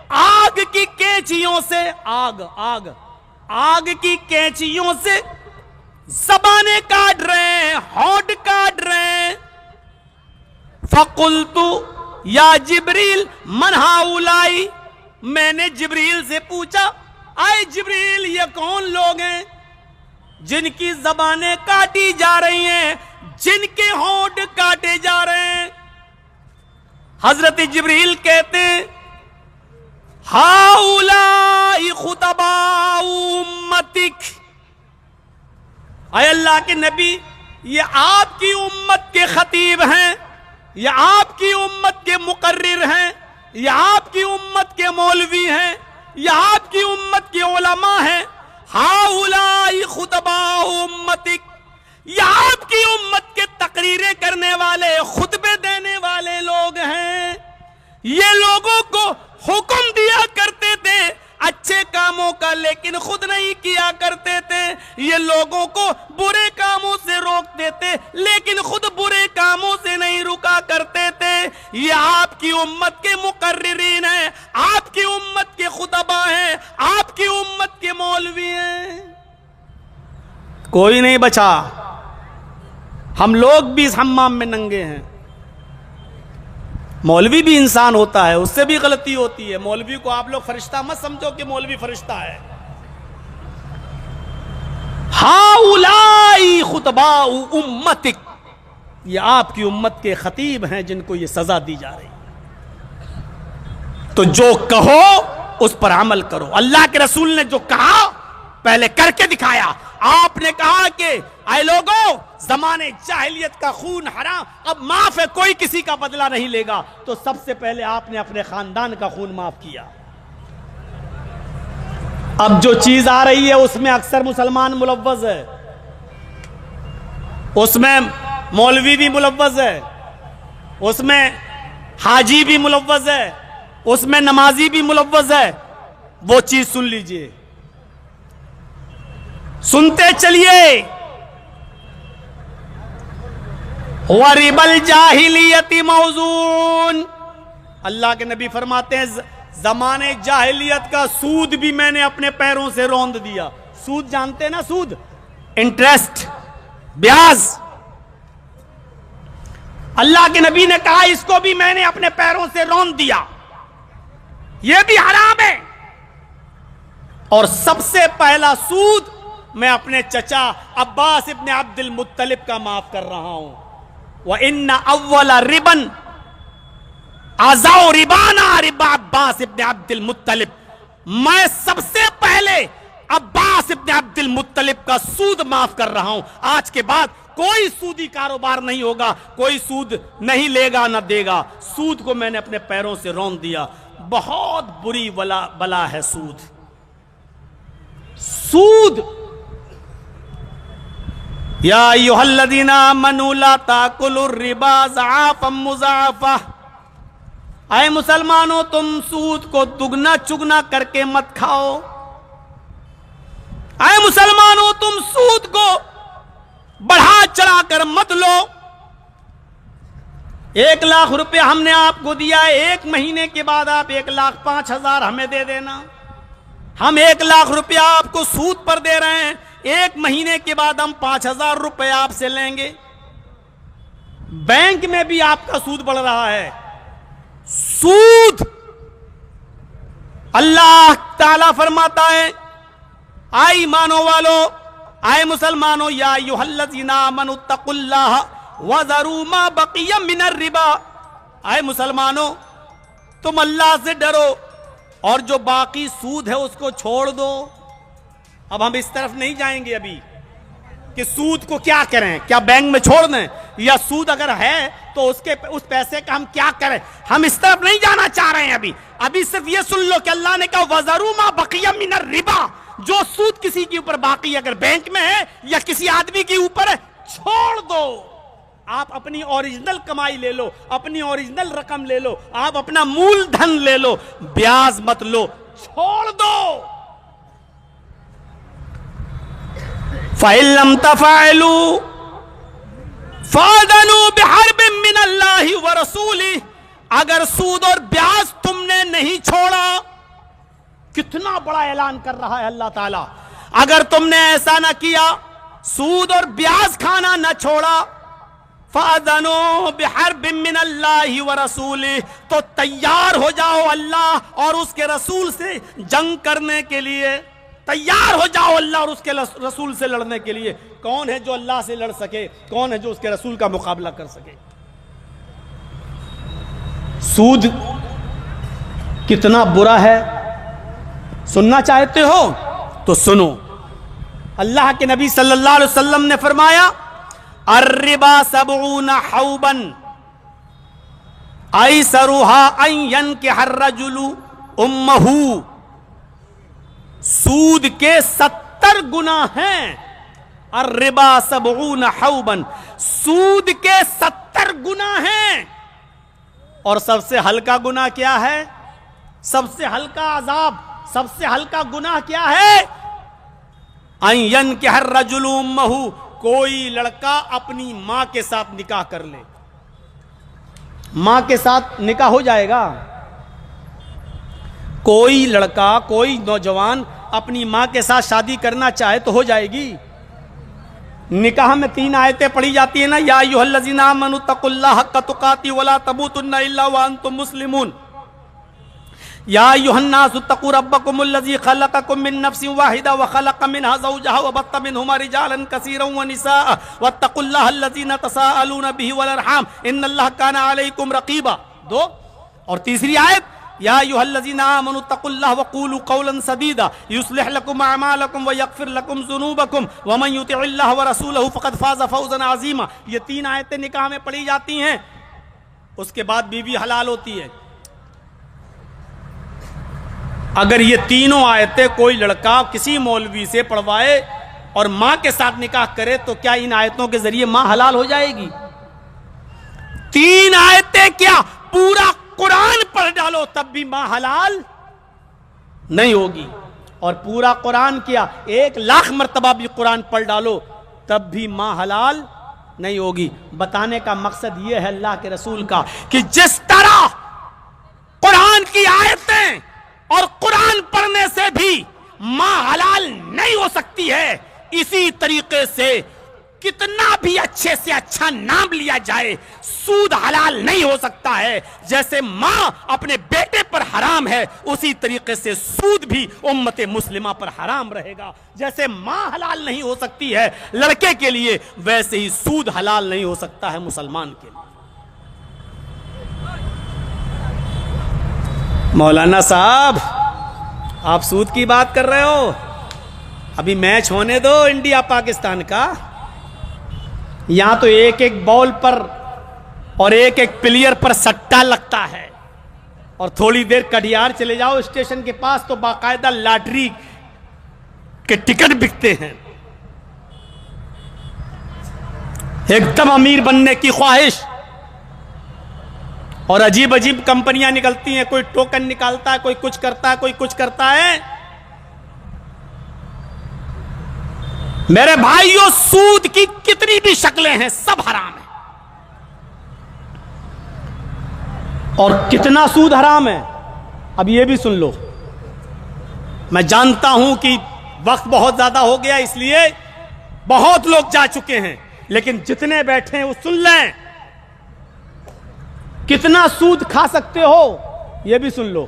آگ کی کینچیوں سے, آگ کی کینچیوں سے زبانیں کاٹ رہے ہیں, ہونٹ کاٹ رہے ہیں. فقلت یا جبریل من ہؤلائی, میں نے جبریل سے پوچھا, اے جبریل یہ کون لوگ ہیں جن کی زبانیں کاٹی جا رہی ہیں, جن کے ہونٹ کاٹے جا رہے ہیں؟ حضرت جبریل کہتے ہیں ہؤلائی خطباء امتک, اے اللہ کے نبی یہ آپ کی امت کے خطیب ہیں, یہ آپ کی امت کے مقرر ہیں, یہ آپ کی امت کے مولوی ہیں, یہ آپ کی امت کے علماء ہیں. ہؤلائی خطباء امتک, یہ آپ کی امت کے تقریریں کرنے والے, خطبے دینے والے لوگ ہیں. یہ لوگوں کو حکم دیا کرتے تھے اچھے کاموں کا, لیکن خود نہیں کیا کرتے تھے. یہ لوگوں کو برے کاموں سے روکتے تھے, لیکن خود برے کاموں سے نہیں رکا کرتے تھے. یہ آپ کی امت کے مقررین ہیں, آپ کی امت کے خطباء ہیں, آپ کی امت کے مولوی ہیں. کوئی نہیں بچا. ہم لوگ بھی اس حمام میں ننگے ہیں. مولوی بھی انسان ہوتا ہے, اس سے بھی غلطی ہوتی ہے. مولوی کو آپ لوگ فرشتہ مت سمجھو کہ مولوی فرشتہ ہے. ہؤلائی خطباء امتک, یہ آپ کی امت کے خطیب ہیں جن کو یہ سزا دی جا رہی. تو جو کہو اس پر عمل کرو. اللہ کے رسول نے جو کہا پہلے کر کے دکھایا. آپ نے کہا کہ اے لوگوں, زمانے جاہلیت کا خون حرام, اب معاف ہے, کوئی کسی کا بدلہ نہیں لے گا. تو سب سے پہلے آپ نے اپنے خاندان کا خون معاف کیا. اب جو چیز آ رہی ہے اس میں اکثر مسلمان ملوث ہے, اس میں مولوی بھی ملوث ہے, اس میں حاجی بھی ملوث ہے, اس میں نمازی بھی ملوث ہے. وہ چیز سن لیجئے, سنتے چلیے. وَرِبَ الْجَاهِلِيَّةِ موزون, اللہ کے نبی فرماتے ہیں زمانے جاہلیت کا سود بھی میں نے اپنے پیروں سے روند دیا. سود جانتے ہیں نا, سود, انٹرسٹ, بیاج. اللہ کے نبی نے کہا اس کو بھی میں نے اپنے پیروں سے روند دیا, یہ بھی حرام ہے. اور سب سے پہلا سود میں اپنے چچا عباس ابن عبد المطلب کا معاف کر رہا ہوں. وَإِنَّ أَوَّلَ رِبًا عَزَوْ رِبَانَا رِبَا عباس ابن عبد المطلب, میں سب سے پہلے عباس ابن عبد المطلب کا سود معاف کر رہا ہوں. آج کے بعد کوئی سودی کاروبار نہیں ہوگا, کوئی سود نہیں لے گا نہ دے گا. سود کو میں نے اپنے پیروں سے روند دیا. بہت بری بلا ہے سود. سود یا ایھا الذین آمنوا لا تاکلوا الربا ضعافا مضاعفا, اے مسلمانوں تم سود کو دگنا چگنا کر کے مت کھاؤ. اے مسلمانوں تم سود کو بڑھا چڑھا کر مت لو. 1,00,000 روپے ہم نے آپ کو دیا ہے, 1 مہینے کے بعد آپ 1,05,000 ہمیں دے دینا. ہم 1,00,000 روپے آپ کو سود پر دے رہے ہیں, 1 مہینے کے بعد ہم 5,000 روپے آپ سے لیں گے. بینک میں بھی آپ کا سود بڑھ رہا ہے. سود, اللہ تعالیٰ فرماتا ہے اے ایمانوں والو, اے مسلمانوں, یا ایھا الذین آمنوا اتقوا اللہ وذروا ما بقی من الربا, اے مسلمانوں تم اللہ سے ڈرو اور جو باقی سود ہے اس کو چھوڑ دو. اب ہم اس طرف نہیں جائیں گے ابھی کہ سود کو کیا کریں, کیا بینک میں چھوڑ دیں, یا سود اگر ہے تو اس پیسے کا ہم کیا کریں. ہم اس طرف نہیں جانا چاہ رہے ہیں ابھی صرف یہ سن لو کہ اللہ نے کہا وَذَرُوا مَا بَقِيَ مِنَ الرِّبَا, جو سود کسی کے اوپر باقی اگر بینک میں ہے یا کسی آدمی کے اوپر ہے چھوڑ دو. آپ اپنی اوریجنل کمائی لے لو, اپنی اوریجنل رقم لے لو, آپ اپنا مول دھن لے لو, بیاج مت لو, چھوڑ دو. فَإِن لَّمْ تَفْعَلُوا فَأَذَنُوا بِحَرْبٍ مِّنَ اللَّهِ وَرَسُولِهِ, اگر سود اور بیاج تم نے نہیں چھوڑا, کتنا بڑا اعلان کر رہا ہے اللہ تعالیٰ, اگر تم نے ایسا نہ کیا, سود اور بیاج کھانا نہ چھوڑا, فَأَذَنُوا بِحَرْبٍ مِّنَ اللَّهِ وَرَسُولِهِ, تو تیار ہو جاؤ اللہ اور اس کے رسول سے جنگ کرنے کے لیے. تیار ہو جاؤ اللہ اور اس کے رسول سے لڑنے کے لیے. کون ہے جو اللہ سے لڑ سکے, کون ہے جو اس کے رسول کا مقابلہ کر سکے. سود کتنا برا ہے, سننا چاہتے ہو تو سنو. اللہ کے نبی صلی اللہ علیہ وسلم نے فرمایا الربا 70 حوبا ایسرها ان ينكح الرجل امه, سود کے 70 گناہ ہیں. الربا 70 حوبا, سود کے 70 گناہ ہیں. اور سب سے ہلکا گناہ کیا ہے, سب سے ہلکا عذاب, سب سے ہلکا گناہ کیا ہے, ان ينكح الرجل امه, کوئی لڑکا اپنی ماں کے ساتھ نکاح کر لے. ماں کے ساتھ نکاح ہو جائے گا. کوئی لڑکا, کوئی نوجوان اپنی ماں کے ساتھ شادی کرنا چاہے تو ہو جائے گی. نکاح میں 3 آیتیں پڑھی جاتی ہیں نا, یا ایھا الذین آمنوا اتقوا اللہ حق تقاتہ ولا تموتن الا وانتم مسلمون. یا ایھا الناس اتقوا ربکم الذی خلقکم من نفس واحدہ وخلق منها زوجها وبث منهما رجالا کثیرا ونساء واتقوا اللہ الذی تساءلون به والارحام ان اللہ کان علیکم رقیبا. 2 اور تیسری آیت یا ایھا الذین آمنوا اتقوا اللہ وقولوا قولا سدیدا یصلح لکم اعمالکم ویغفر لکم ذنوبکم ومن یطع اللہ ورسولہ فقد فاز فوزا عظیما. یہ 3 آیتیں نکاح میں پڑھی جاتی ہیں. اس کے بعد بیوی حلال ہوتی ہے. اگر یہ تینوں آیتیں کوئی لڑکا کسی مولوی سے پڑھوائے اور ماں کے ساتھ نکاح کرے تو کیا ان آیتوں کے ذریعے ماں حلال ہو جائے گی؟ 3 آیتیں کیا, پورا قرآن پڑھ ڈالو تب بھی ماں حلال نہیں ہوگی. اور پورا قرآن کیا 1,00,000 مرتبہ بھی قرآن پڑھ ڈالو تب بھی ماں حلال نہیں ہوگی. بتانے کا مقصد یہ ہے اللہ کے رسول کا کہ جس طرح قرآن کی آیتیں اور قرآن پڑھنے سے بھی ماں حلال نہیں ہو سکتی ہے, اسی طریقے سے کتنا بھی اچھے سے اچھا نام لیا جائے سود حلال نہیں ہو سکتا ہے. جیسے ماں اپنے بیٹے پر حرام ہے اسی طریقے سے سود بھی امت مسلمہ پر حرام رہے گا. جیسے ماں حلال نہیں ہو سکتی ہے لڑکے کے لیے, ویسے ہی سود حلال نہیں ہو سکتا ہے مسلمان کے لیے. مولانا صاحب آپ سود کی بات کر رہے ہو, ابھی میچ ہونے دو انڈیا پاکستان کا. یہاں تو ایک بال پر اور ایک پلیئر پر سٹا لگتا ہے, اور تھوڑی دیر کٹیہار چلے جاؤ اسٹیشن کے پاس تو باقاعدہ لاٹری کے ٹکٹ بکتے ہیں. ایک دم امیر بننے کی خواہش, اور عجیب عجیب کمپنیاں نکلتی ہیں, کوئی ٹوکن نکالتا ہے, کوئی کچھ کرتا ہے, کوئی کچھ کرتا ہے. میرے بھائیوں سود کی کتنی بھی شکلیں ہیں سب حرام ہیں. اور کتنا سود حرام ہے اب یہ بھی سن لو. میں جانتا ہوں کہ وقت بہت زیادہ ہو گیا اس لیے بہت لوگ جا چکے ہیں, لیکن جتنے بیٹھے ہیں وہ سن لیں. کتنا سود کھا سکتے ہو یہ بھی سن لو.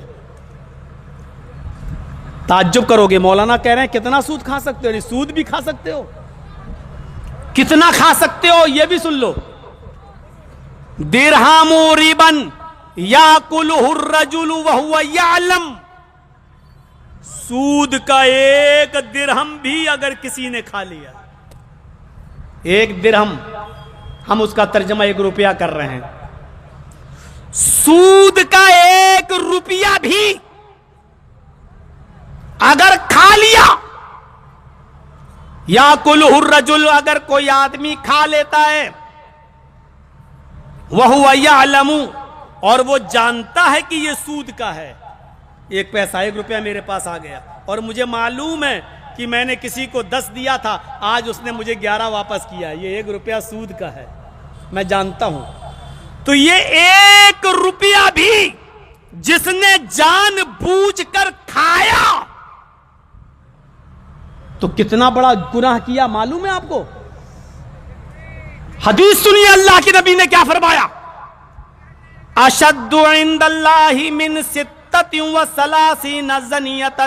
تعجب کرو گے, مولانا کہہ رہے ہیں کتنا سود کھا سکتے ہو, سود بھی کھا سکتے ہو, کتنا کھا سکتے ہو یہ بھی سن لو. درہم ریبن یاکلہ الرجل وہو یعلم، سود کا ایک درہم بھی اگر کسی نے کھا لیا، ایک درہم، ہم اس کا ترجمہ 1 روپیہ کر رہے ہیں، سود کا 1 روپیہ بھی اگر کھا لیا، یاکلہ الرجل، اگر کوئی آدمی کھا لیتا ہے، وہو یعلم، اور وہ جانتا ہے کہ یہ سود کا ہے، 1 پیسہ 1 روپیہ میرے پاس آ گیا اور مجھے معلوم ہے کہ میں نے کسی کو 10 دیا تھا، آج اس نے مجھے 11 واپس کیا، یہ 1 روپیہ سود کا ہے، میں جانتا ہوں، تو یہ 1 روپیہ بھی جس نے جان بوجھ کر کھایا تو کتنا بڑا گناہ کیا معلوم ہے آپ کو؟ حدیث سنیے اللہ کے نبی نے کیا فرمایا، اشد عند اللہ من 36 زنیۃ،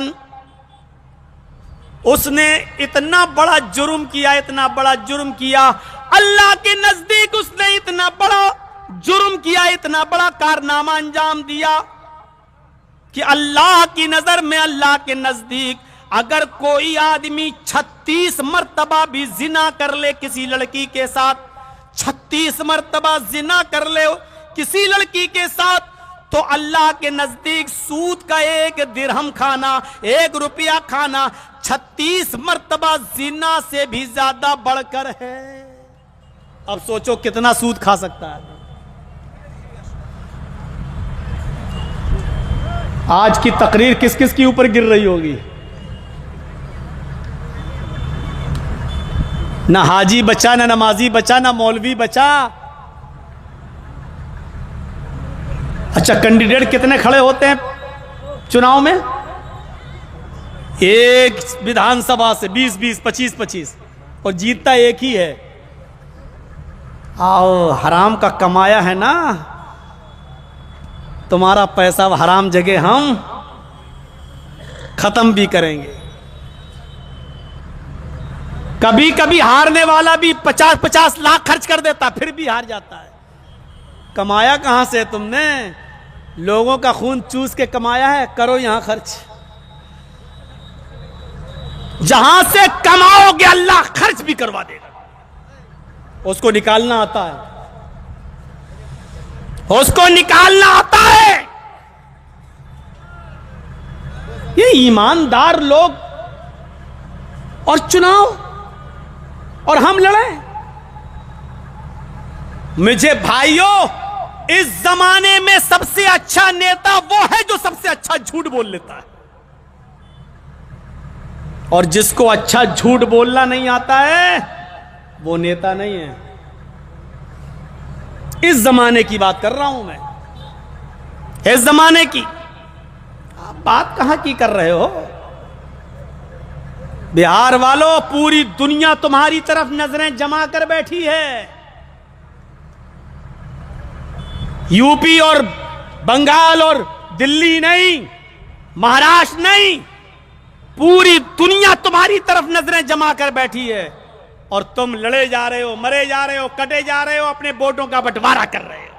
اس نے اتنا بڑا جرم کیا، اتنا بڑا جرم کیا، اللہ کے نزدیک اس نے اتنا بڑا جرم کیا، اتنا بڑا کارنامہ انجام دیا کہ اللہ کی نظر میں، اللہ کے نزدیک اگر کوئی آدمی 36 مرتبہ بھی زنا کر لے کسی لڑکی کے ساتھ، 36 مرتبہ زنا کر لے کسی لڑکی کے ساتھ، تو اللہ کے نزدیک سود کا 1 درہم کھانا، 1 روپیہ کھانا 36 مرتبہ زنا سے بھی زیادہ بڑھ کر ہے۔ اب سوچو کتنا سود کھا سکتا ہے۔ آج کی تقریر کس کس کے اوپر گر رہی ہوگی؟ نہ حاجی بچا، نہ نمازی بچا، نہ مولوی بچا۔ اچھا، کینڈیڈیٹ کتنے کھڑے ہوتے ہیں چناؤ میں؟ ایک ودھان سبھا سے 20 25 اور جیتتا ایک ہی ہے۔ آؤ، حرام کا کمایا ہے نا، تمہارا پیسہ حرام جگہ ہم ختم بھی کریں گے۔ کبھی کبھی ہارنے والا بھی 50 لاکھ خرچ کر دیتا، پھر بھی ہار جاتا ہے۔ کمایا کہاں سے تم نے؟ لوگوں کا خون چوس کے کمایا ہے، کرو یہاں خرچ۔ جہاں سے کماؤ گے اللہ خرچ بھی کروا دے گا۔ اس کو نکالنا آتا ہے، اس کو نکالنا آتا ہے۔ یہ ایماندار لوگ اور چناؤ اور ہم لڑیں۔ مجھے بھائیوں، اس زمانے میں سب سے اچھا نیتا وہ ہے جو سب سے اچھا جھوٹ بول لیتا ہے، اور جس کو اچھا جھوٹ بولنا نہیں آتا ہے وہ نیتا نہیں ہے۔ اس زمانے کی بات کر رہا ہوں میں، اس زمانے کی۔ آپ بات کہاں کی کر رہے ہو؟ بہار والوں، پوری دنیا تمہاری طرف نظریں جما کر بیٹھی ہے۔ یو پی اور بنگال اور دلی نہیں، مہاراشٹر نہیں، پوری دنیا تمہاری طرف نظریں جما کر بیٹھی ہے، اور تم لڑے جا رہے ہو، مرے جا رہے ہو، کٹے جا رہے ہو، اپنے ووٹوں کا بٹوارا کر رہے ہو۔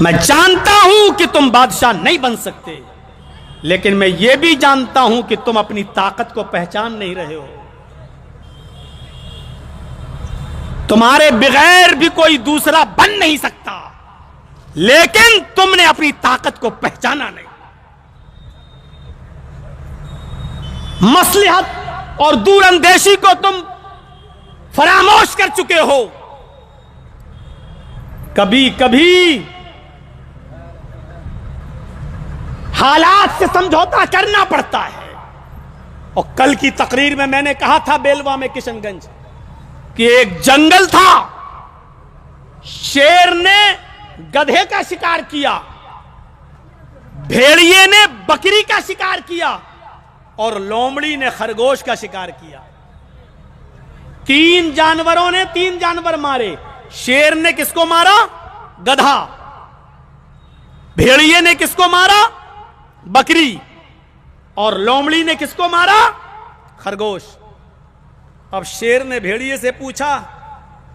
میں جانتا ہوں کہ تم بادشاہ نہیں بن سکتے، لیکن میں یہ بھی جانتا ہوں کہ تم اپنی طاقت کو پہچان نہیں رہے ہو۔ تمہارے بغیر بھی کوئی دوسرا بن نہیں سکتا، لیکن تم نے اپنی طاقت کو پہچانا نہیں۔ مصلحت اور دور اندیشی کو تم فراموش کر چکے ہو۔ کبھی کبھی حالات سے سمجھوتا کرنا پڑتا ہے۔ اور کل کی تقریر میں نے کہا تھا بیلوا میں کشن گنج کہ ایک جنگل تھا، شیر نے گدھے کا شکار کیا، بھیڑیے نے بکری کا شکار کیا، اور لومڑی نے خرگوش کا شکار کیا۔ 3 جانوروں نے 3 جانور مارے۔ شیر نے کس کو مارا؟ گدھا۔ بھیڑیے نے کس کو مارا؟ بکری۔ اور لومڑی نے کس کو مارا؟ خرگوش۔ اب شیر نے بھیڑیے سے پوچھا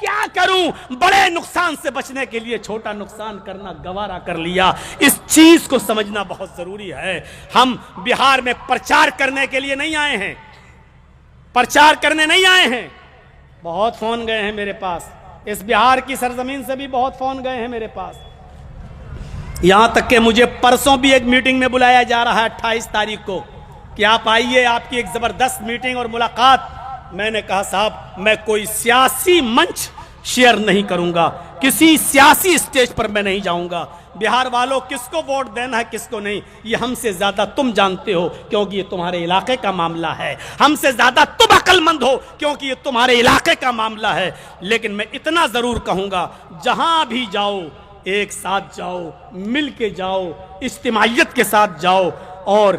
کیا کروں، بڑے نقصان سے بچنے کے لیے چھوٹا نقصان کرنا گوارا کر لیا۔ اس چیز کو سمجھنا بہت ضروری ہے۔ ہم بہار میں پرچار کرنے کے لیے نہیں آئے ہیں، پرچار کرنے نہیں آئے ہیں۔ بہت فون گئے ہیں میرے پاس، اس بہار کی سرزمین سے بھی بہت فون گئے ہیں میرے پاس، یہاں تک کہ مجھے پرسوں بھی ایک میٹنگ میں بلایا جا رہا ہے 28 تاریخ کو کہ آپ آئیے، آپ کی ایک زبردست میٹنگ اور ملاقات۔ میں نے کہا صاحب میں کوئی سیاسی منچ شیئر نہیں کروں گا، کسی سیاسی سٹیج پر میں نہیں جاؤں گا۔ بہار والوں کس کو ووٹ دینا ہے کس کو نہیں، یہ ہم سے زیادہ تم جانتے ہو کیونکہ یہ تمہارے علاقے کا معاملہ ہے، ہم سے زیادہ تم عقل مند ہو کیونکہ یہ تمہارے علاقے کا معاملہ ہے۔ لیکن میں اتنا ضرور کہوں گا، جہاں بھی جاؤ ایک ساتھ جاؤ، مل کے جاؤ، اجتماعیت کے ساتھ جاؤ اور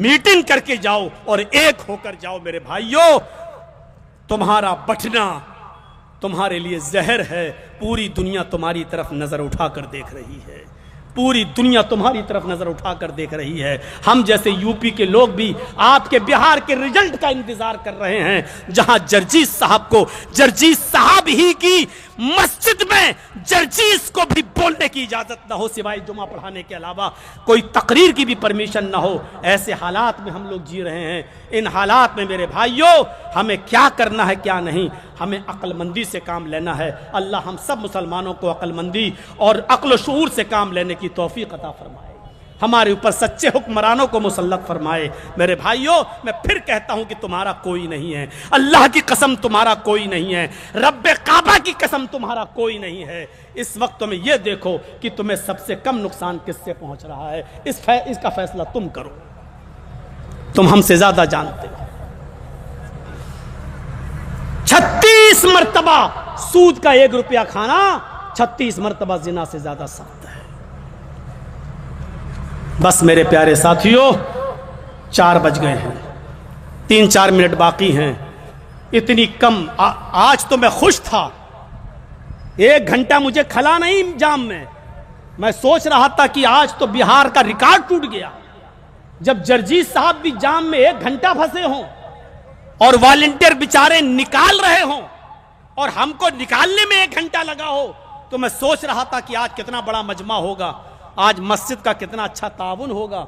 میٹنگ کر کے جاؤ اور ایک ہو کر جاؤ۔ میرے بھائیوں، تمہارا بٹنا تمہارے لیے زہر ہے۔ پوری دنیا تمہاری طرف نظر اٹھا کر دیکھ رہی ہے، پوری دنیا تمہاری طرف نظر اٹھا کر دیکھ رہی ہے۔ ہم جیسے یو پی کے لوگ بھی آپ کے بہار کے رزلٹ کا انتظار کر رہے ہیں، جہاں جرجیت صاحب کو، جرجیت صاحب ہی کی مسجد میں جرجیت کو بھی بولنے کی اجازت نہ ہو سوائے جمعہ پڑھانے کے علاوہ، کوئی تقریر کی بھی پرمیشن نہ ہو۔ ایسے حالات میں ہم لوگ جی رہے ہیں۔ ان حالات میں میرے بھائیوں ہمیں کیا کرنا ہے کیا نہیں، ہمیں عقل مندی سے کام لینا ہے۔ اللہ ہم سب مسلمانوں کو عقل مندی اور عقل و شعور سے کام لینے کی توفیق عطا فرمائے، ہمارے اوپر سچے حکمرانوں کو مسلط فرمائے۔ میرے بھائیوں میں پھر کہتا ہوں کہ تمہارا کوئی نہیں ہے، اللہ کی قسم تمہارا کوئی نہیں ہے، رب کعبہ کی قسم تمہارا کوئی نہیں ہے۔ اس وقت تمہیں یہ دیکھو کہ تمہیں سب سے کم نقصان کس سے پہنچ رہا ہے، اس کا فیصلہ تم کرو، تم ہم سے زیادہ جانتے ہو۔ 36 مرتبہ سود کا 1 روپیہ کھانا 36 مرتبہ زنا سے زیادہ سخت ہے۔ بس میرے پیارے ساتھیوں 4 بج گئے ہیں، 3-4 منٹ باقی ہیں، اتنی کم۔ آج تو میں خوش تھا، 1 گھنٹہ مجھے کھلا نہیں جام میں سوچ رہا تھا کہ آج تو بہار کا ریکارڈ ٹوٹ گیا، جب جرجیت صاحب بھی جام میں 1 گھنٹہ پھنسے ہوں اور والنٹیئر بیچارے نکال رہے ہوں اور ہم کو نکالنے میں 1 گھنٹہ لگا ہو، تو میں سوچ رہا تھا کہ آج کتنا بڑا مجمع ہوگا، آج مسجد کا کتنا اچھا تعاون ہوگا۔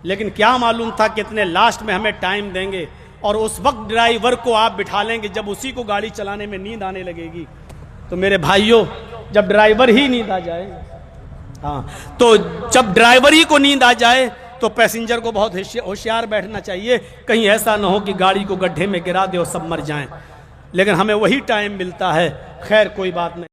لیکن کیا معلوم تھا کتنے لاسٹ میں ہمیں ٹائم دیں گے، اور اس وقت ڈرائیور کو آپ بٹھا لیں گے جب اسی کو گاڑی چلانے میں نیند آنے لگے گی۔ تو میرے بھائیوں جب ڈرائیور ہی نیند آ جائے، تو جب ڈرائیور ہی کو نیند آ جائے تو پیسنجر کو بہت ہوشیار بیٹھنا چاہیے، کہیں ایسا نہ ہو کہ گاڑی کو گڈھے میں گرا دے اور سب مر جائیں۔ لیکن ہمیں وہی ٹائم ملتا ہے، خیر کوئی بات نہیں۔